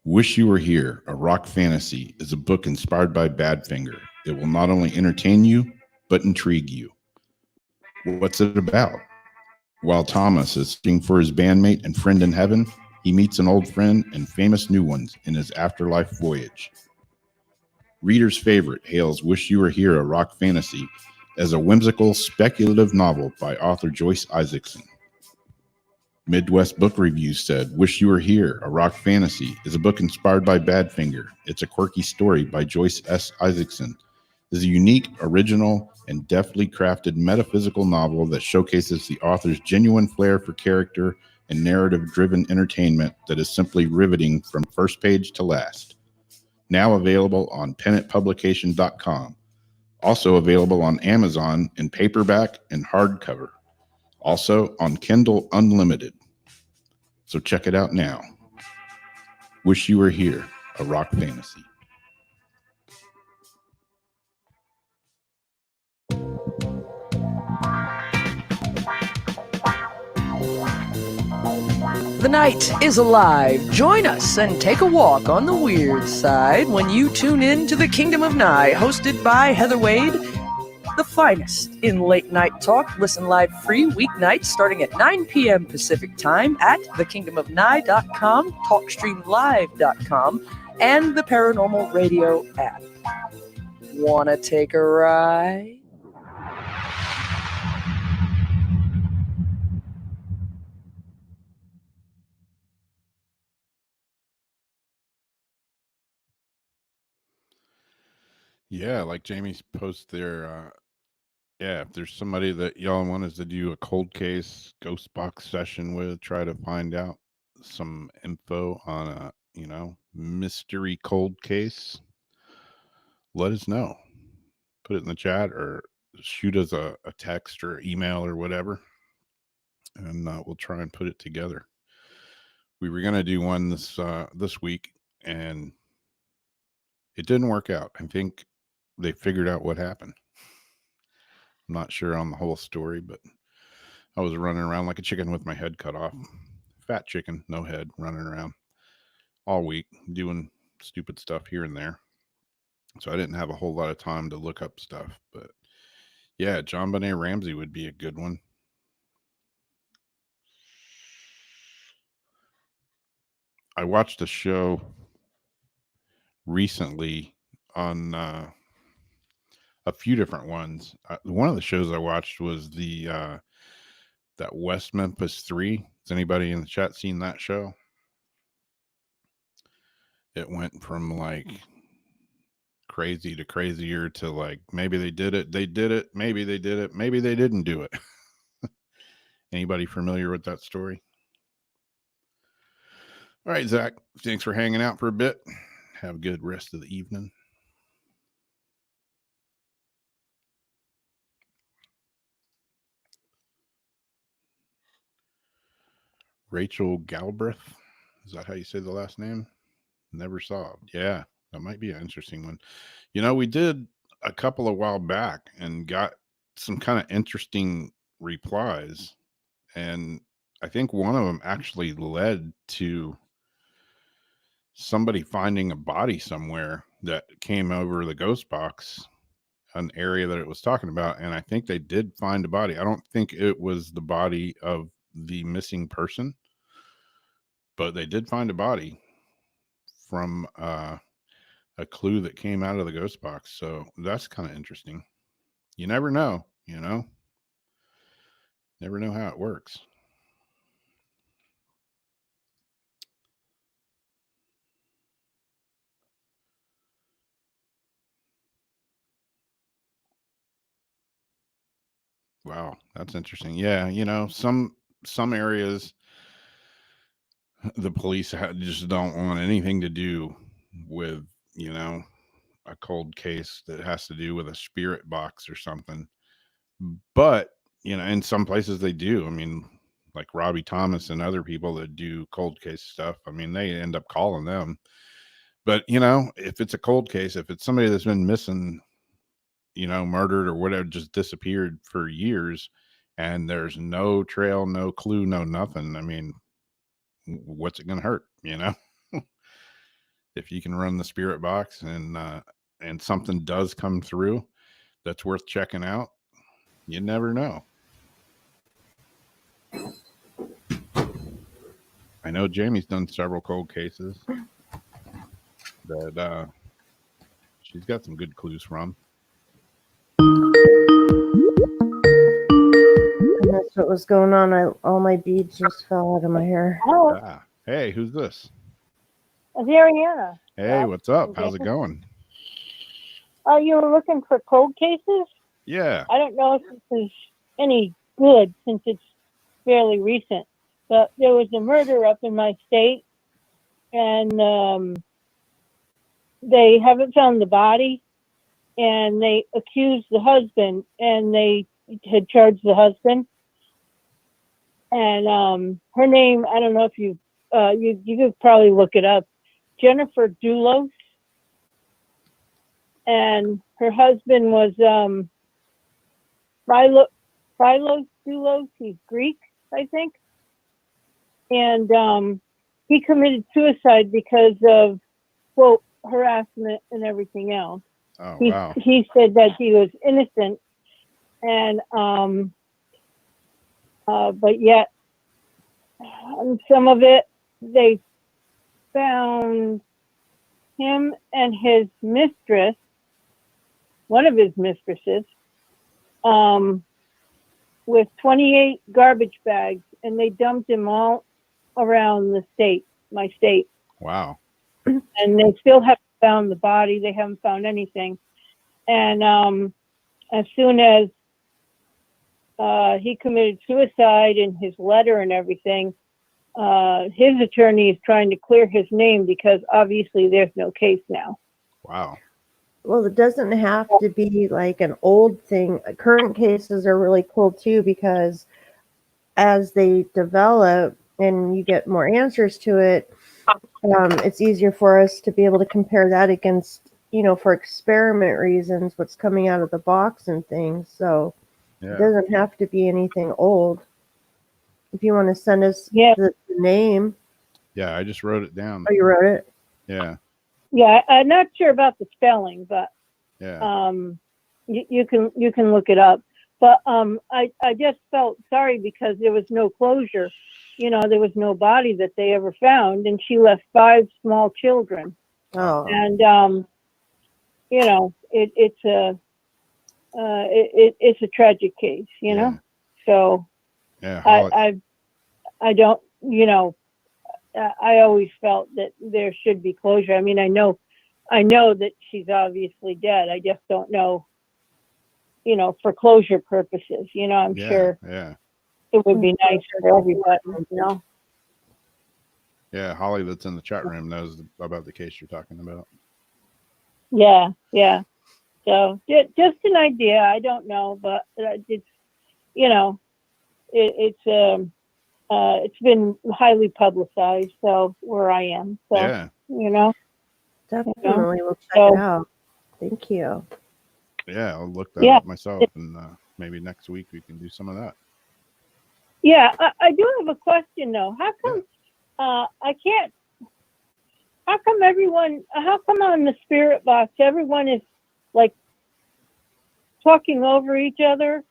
Wish You Were Here, A Rock Fantasy is a book inspired by Badfinger. It will not only entertain you, but intrigue you. What's it about? While Thomas is searching for his bandmate and friend in heaven, he meets an old friend and famous new ones in his afterlife voyage. Reader's favorite hails Wish You Were Here, A Rock Fantasy as a whimsical, speculative novel by author Joyce Isaacson. Midwest Book Reviews said, Wish You Were Here, A Rock Fantasy is a book inspired by Badfinger. It's a quirky story by Joyce S. Isaacson. It is a unique, original, and deftly crafted metaphysical novel that showcases the author's genuine flair for character and narrative-driven entertainment that is simply riveting from first page to last. Now available on pennantpublication.com. Also available on Amazon in paperback and hardcover. Also on Kindle Unlimited. So check it out now. Wish You Were Here, a rock fantasy. The night is alive. Join us and take a walk on the weird side when you tune in to The Kingdom of Nye, hosted by Heather Wade, the finest in late night talk. Listen live free weeknights starting at 9 p.m. Pacific time at thekingdomofnye.com, talkstreamlive.com, and the Paranormal Radio app. Wanna take a ride? Yeah, like Jamie's post there. Yeah, if there's somebody that y'all want us to do a cold case ghost box session with, try to find out some info on a, mystery cold case, let us know. Put it in the chat or shoot us a text or email or whatever, and we'll try and put it together. We were gonna do one this week, and it didn't work out. I think they figured out what happened. I'm not sure on the whole story, but I was running around like a chicken with my head cut off. Fat chicken, no head, running around all week doing stupid stuff here and there. So I didn't have a whole lot of time to look up stuff. But yeah, John Benet Ramsey would be a good one. I watched a show recently on a few different ones. One of the shows I watched was that West Memphis 3. Has anybody in the chat seen that show? It went from like crazy to crazier to like, maybe they did it, maybe they did it, maybe they didn't do it. Anybody familiar with that story? All right, Zach, thanks for hanging out for a bit. Have a good rest of the evening. Rachel Galbraith, is that how you say the last name? Never saw. Yeah, that might be an interesting one. We did a couple a while back and got some kind of interesting replies, and I think one of them actually led to somebody finding a body somewhere that came over the ghost box, an area that it was talking about, and I think they did find a body. I don't think it was the body of the missing person, but they did find a body from a clue that came out of the ghost box. So that's kind of interesting. You never know, never know how it works. Wow, that's interesting. Yeah, some areas the police just don't want anything to do with, a cold case that has to do with a spirit box or something. But, in some places they do. I mean, like Robbie Thomas and other people that do cold case stuff, I mean, they end up calling them. But, if it's a cold case, if it's somebody that's been missing, murdered or whatever, just disappeared for years, and there's no trail, no clue, no nothing, I mean, what's it going to hurt, If you can run the spirit box and something does come through that's worth checking out, you never know. I know Jamie's done several cold cases that she's got some good clues from. And that's what was going on. All my beads just fell out of my hair. Ah, hey, who's this? It's Ariana. Hey, what's up? How's it going? You were looking for cold cases? Yeah. I don't know if this is any good since it's fairly recent, but there was a murder up in my state, and they haven't found the body, and they accused the husband, and they had charged the husband. And her name, I don't know if you could probably look it up, Jennifer Doulos. And her husband was Phrylos Doulos. He's Greek, I think. And he committed suicide because of, quote, harassment and everything else. Oh, He, wow. he said that he was innocent, and but yet some of it, they found him and his mistress, one of his mistresses, with 28 garbage bags, and they dumped him all around the state, my state. Wow. And they still haven't found the body. They haven't found anything. And as soon as he committed suicide in his letter and everything, his attorney is trying to clear his name because obviously there's no case now. Wow. Well, it doesn't have to be like an old thing. Current cases are really cool too, because as they develop and you get more answers to it, it's easier for us to be able to compare that against, for experiment reasons, what's coming out of the box and things. So Yeah. it doesn't have to be anything old. If you want to send us the name. Yeah, I just wrote it down. Oh, you wrote it? Yeah. Yeah, I'm not sure about the spelling, but Yeah. you can look it up. But I just felt sorry because there was no closure. There was no body that they ever found, and she left 5 small children. Oh. And it's a tragic case, Yeah. So Yeah. I don't, I always felt that there should be closure. I mean, I know that she's obviously dead. I just don't know, for closure purposes, I'm sure Yeah. it would be nice for everybody, Yeah. Holly, that's in the chat room, knows about the case you're talking about. Yeah. So just an idea. I don't know, but it's, it's been highly publicized. So where I am, so Yeah. Definitely, we'll check So- it out. Thank you. Yeah. I'll look that up myself, and maybe next week we can do some of that. Yeah, I do have a question though. How come how come on the spirit box everyone is like talking over each other,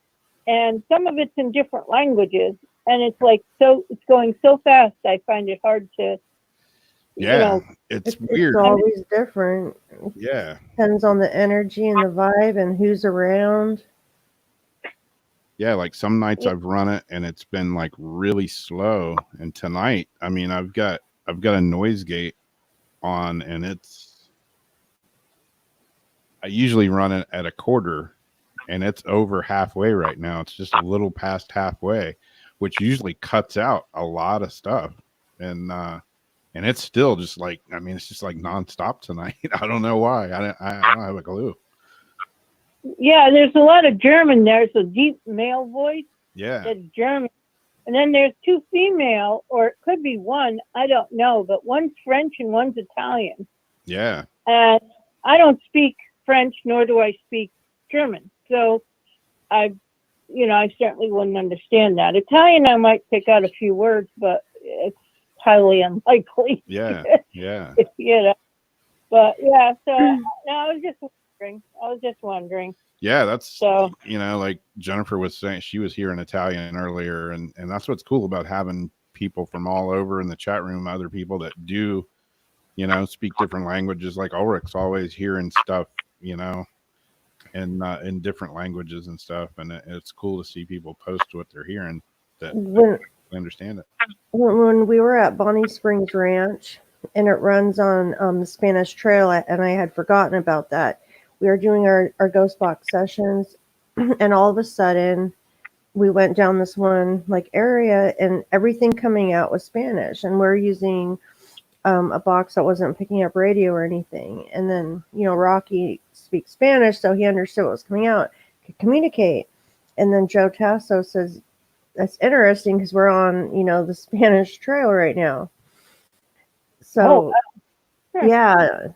and some of it's in different languages, and it's like it's going so fast I find it hard to Yeah. It's weird. It's always different. Yeah. Depends on the energy and the vibe and who's around. Yeah, like some nights I've run it and it's been like really slow. And tonight, I mean, I've got a noise gate on, and I usually run it at a quarter, and it's over halfway right now. It's just a little past halfway, which usually cuts out a lot of stuff. And it's still just like, I mean, it's just like nonstop tonight. I don't know why. I don't have a clue. Yeah, there's a lot of German. There's a deep male voice Yeah. that's German. And then there's 2 female, or it could be 1, I don't know, but one's French and one's Italian. Yeah. And I don't speak French, nor do I speak German. So I certainly wouldn't understand that. Italian, I might pick out a few words, but it's highly unlikely. Yeah. Yeah. But yeah, so no, I was just wondering. Yeah, that's So- like Jennifer was saying, she was here in Italian earlier, and that's what's cool about having people from all over in the chat room, other people that do, speak different languages. Like Ulrich's always hearing stuff, in different languages and stuff, and it's cool to see people post what they're hearing that they understand it. When we were at Bonnie Springs Ranch, and it runs on the Spanish Trail, and I had forgotten about that. We were doing our ghost box sessions, and all of a sudden we went down this one area, and everything coming out was Spanish, and we're using a box that wasn't picking up radio or anything. And then, Rocky speaks Spanish, so he understood what was coming out, could communicate. And then Joe Tasso says, that's interesting because we're on, the Spanish trail right now. So, yeah,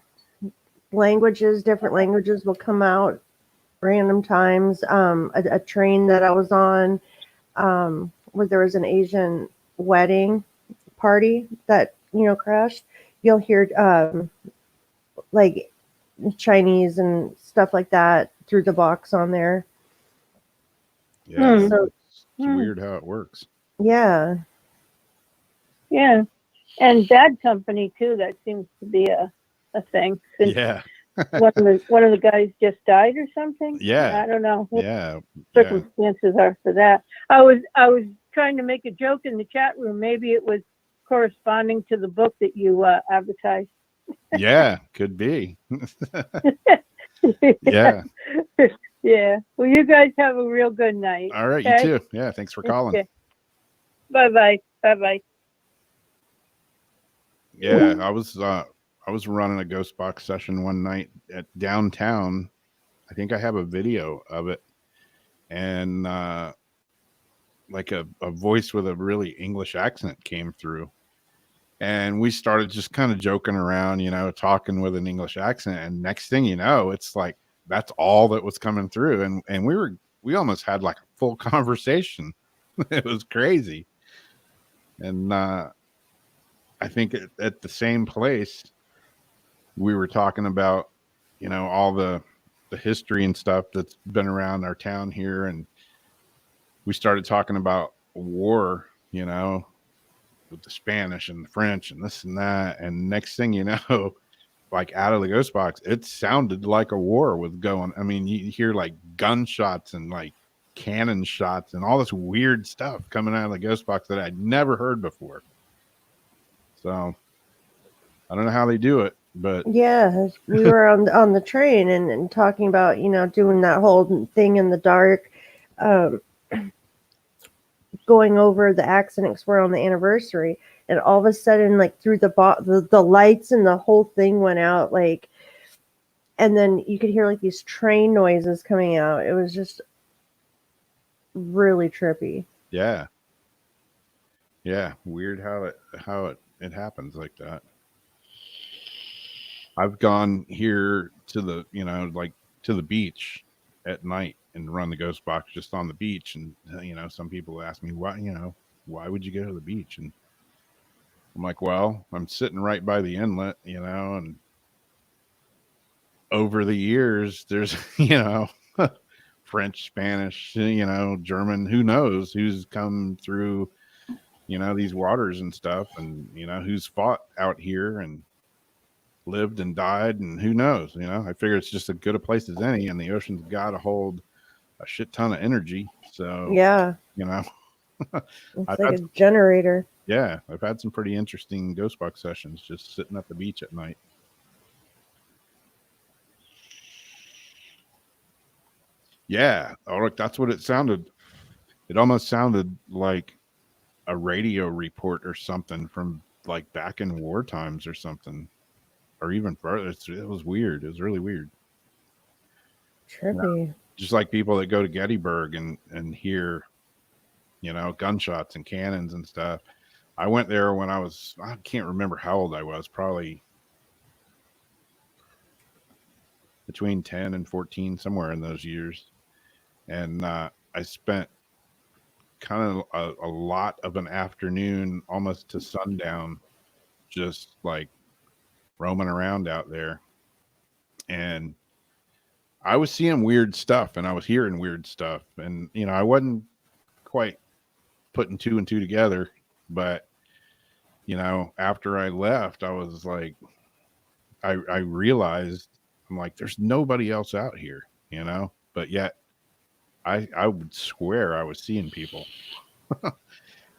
different languages will come out random times. A train that I was on, where there was an Asian wedding party that, crashed, you'll hear like Chinese and stuff like that through the box on there. Yeah. So, It's weird how it works. yeah. Yeah. And bad company too, that seems to be a thing. Since Yeah. one of the guys just died or something. Yeah. I don't know what Yeah. circumstances are for that. I was trying to make a joke in the chat room. Maybe it was corresponding to the book that you advertised. Yeah. Could be. Yeah. Yeah. Well, you guys have a real good night. All right. Okay? You too. Yeah. Thanks for calling. Okay. Bye-bye. Bye-bye. Yeah. I was running a ghost box session one night at downtown. I think I have a video of it. And like a voice with a really English accent came through. And we started just kind of joking around, talking with an English accent. And next thing you know, it's like that's all that was coming through. And we almost had like a full conversation. It was crazy. And I think at the same place, we were talking about, all the history and stuff that's been around our town here. And we started talking about war, with the Spanish and the French and this and that. And next thing you know, like out of the ghost box, it sounded like a war was going. I mean, you hear like gunshots and like cannon shots and all this weird stuff coming out of the ghost box that I'd never heard before. So I don't know how they do it, but Yeah, we were on the train and talking about, doing that whole thing in the dark, going over the accidents we're on the anniversary, and all of a sudden, like through the lights and the whole thing went out, like, and then you could hear like these train noises coming out. It was just really trippy. yeah, weird how it happens like that. I've gone here to the, to the beach at night and run the ghost box just on the beach. And, some people ask me, why would you go to the beach? And I'm like, well, I'm sitting right by the inlet, and over the years, there's, French, Spanish, German, who knows who's come through, these waters and stuff, and, who's fought out here and lived and died, and who knows, I figure it's just as good a place as any, and the ocean's got to hold a shit ton of energy. So, Yeah, it's like a generator. Yeah, I've had some pretty interesting ghost box sessions just sitting at the beach at night. Yeah. Oh, look, that's what it sounded. It almost sounded like a radio report or something from like back in war times or something, or even further. It was weird. It was really weird. Trippy. Yeah. Just like people that go to Gettysburg and hear, gunshots and cannons and stuff. I went there when I can't remember how old I was, probably between 10 and 14, somewhere in those years. And I spent kind of a lot of an afternoon, almost to sundown, just like roaming around out there. And I was seeing weird stuff and I was hearing weird stuff. And, I wasn't quite putting two and two together. But, after I left, I was like, I realized, I'm like, there's nobody else out here, but yet I would swear I was seeing people.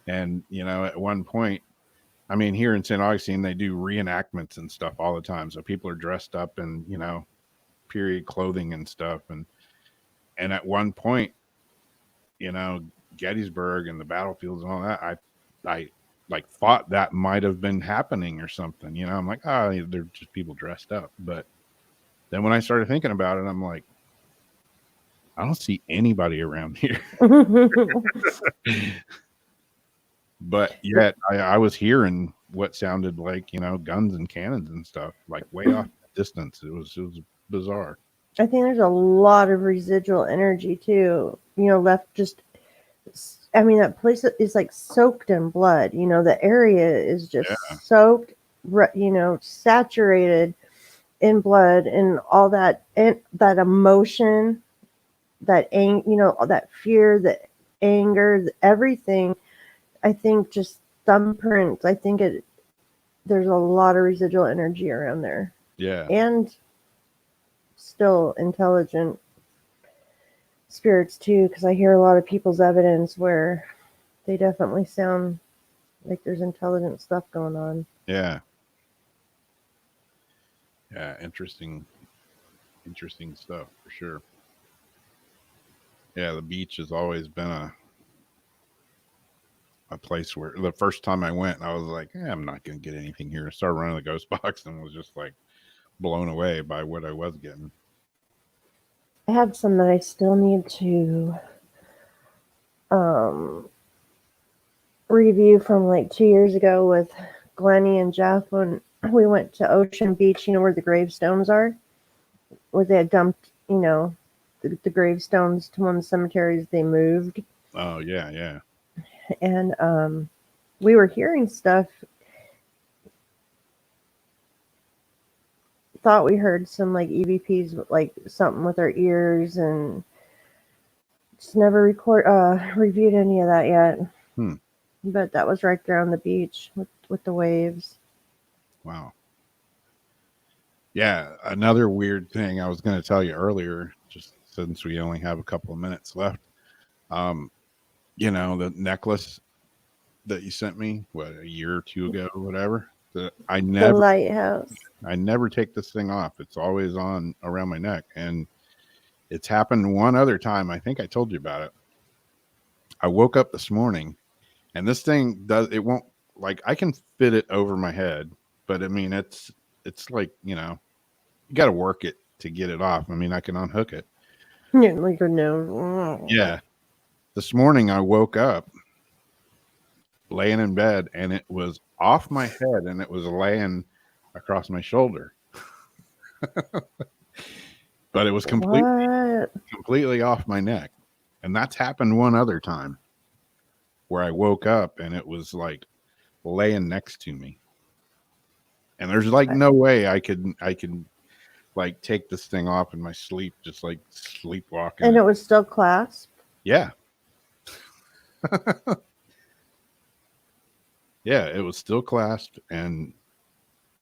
And, at one point, I mean, here in St. Augustine, they do reenactments and stuff all the time. So people are dressed up in, period clothing and stuff. And at one point, Gettysburg and the battlefields and all that, like thought that might have been happening or something. You know, I'm like, oh, they're just people dressed up. But then when I started thinking about it, I'm like, I don't see anybody around here. But yet I was hearing what sounded like, you know, guns and cannons and stuff, like way off distance. It was bizarre. I think there's a lot of residual energy too, you know, left just, I mean, that place is like soaked in blood, you know, the area is just soaked, you know, saturated in blood and all that, and that emotion, that, you know, all that fear, the anger, everything. I think just thumbprints. I think there's a lot of residual energy around there. Yeah. And still intelligent spirits too, because I hear a lot of people's evidence where they definitely sound like there's intelligent stuff going on. Yeah. Yeah. Interesting stuff for sure. Yeah. The beach has always been a place where the first time I went, I was like, I'm not going to get anything here. I started running the ghost box and was just like blown away by what I was getting. I have some that I still need to review from like 2 years ago with Glennie and Jeff when we went to Ocean Beach, you know, where the gravestones are, where they had dumped, you know, the gravestones to one of the cemeteries they moved. Oh, yeah, yeah. And we were hearing stuff. Thought we heard some like EVPs, like something with our ears, and just never reviewed any of that yet. But that was right there on the beach with the waves. Wow. Yeah, another weird thing I was going to tell you earlier, just since we only have a couple of minutes left. You know, the necklace that you sent me, what, a year or two ago or whatever. The lighthouse. I never take this thing off. It's always on around my neck. And it's happened one other time. I think I told you about it. I woke up this morning and this thing it won't, like, I can fit it over my head, but I mean, it's like, you know, you got to work it to get it off. I mean, I can unhook it. Yeah, like your nose. Yeah. This morning I woke up laying in bed and it was off my head and it was laying across my shoulder. But it was completely off my neck. And that's happened one other time where I woke up and it was like laying next to me. And there's like no way I could like take this thing off in my sleep, just like sleepwalking. And it was still clasped? Yeah. Yeah, it was still clasped and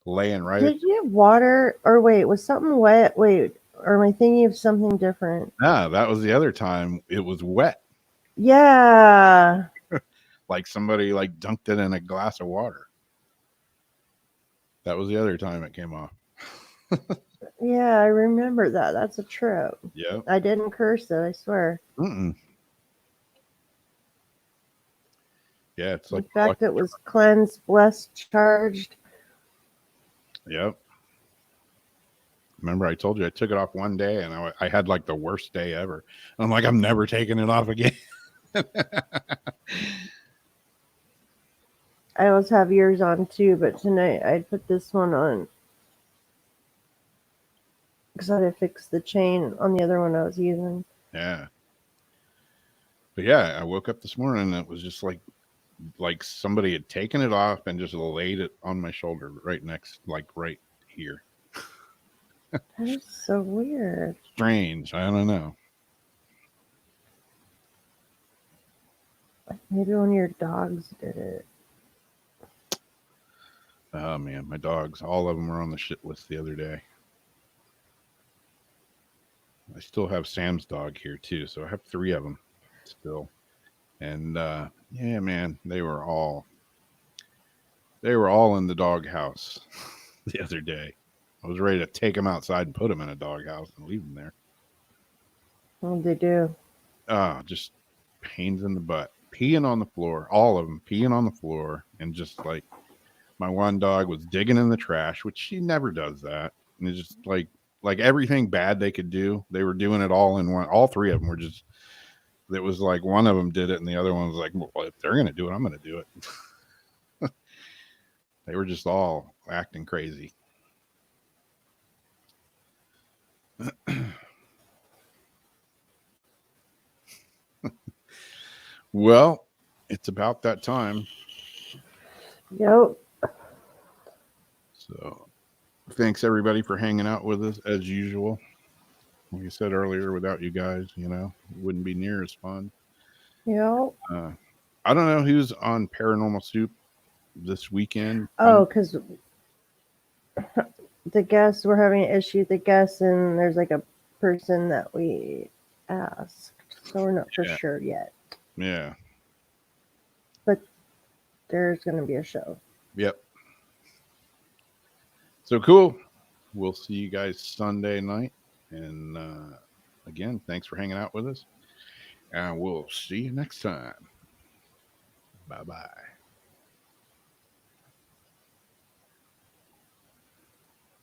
laying right. Did you have water? Or wait, was something wet? Wait, or am I thinking of something different? No, that was the other time. It was wet. Yeah. Like somebody like dunked it in a glass of water. That was the other time it came off. Yeah, I remember that. That's a trip. Yeah. I didn't curse it, I swear. Yeah, it's like in fact, it was cleansed, blessed, charged. Yep. Remember, I told you I took it off one day and I had like the worst day ever. And I'm like, I'm never taking it off again. I always have yours on too, but tonight I put this one on because I had to fix the chain on the other one I was using. Yeah. But yeah, I woke up this morning and it was just like somebody had taken it off and just laid it on my shoulder right next, like right here. That is so weird. Strange. I don't know. Maybe one of your dogs did it. Oh man, my dogs, all of them were on the shit list the other day. I still have Sam's dog here too, so I have 3 of them still. And yeah, man, they were all in the dog house the other day. I was ready to take them outside and put them in a dog house and leave them there. What did they do? Just pains in the butt. peeing on the floor, all of them peeing on the floor, and just like my one dog was digging in the trash, which she never does that. And it's just like everything bad they could do, they were doing it all in one. All three of them were just. It was like one of them did it, and the other one was like, well, if they're gonna do it, I'm gonna do it. They were just all acting crazy. Well, it's about that time. Yep. So thanks everybody for hanging out with us as usual. Like I said earlier, without you guys, it wouldn't be near as fun. Yep. I don't know who's on Paranormal Soup this weekend. Oh, because the guests, we're having an issue with the guests, and there's like a person that we asked. So we're not for sure yet. Yeah. But there's going to be a show. Yep. So cool. We'll see you guys Sunday night. And again, thanks for hanging out with us. And we'll see you next time. Bye-bye.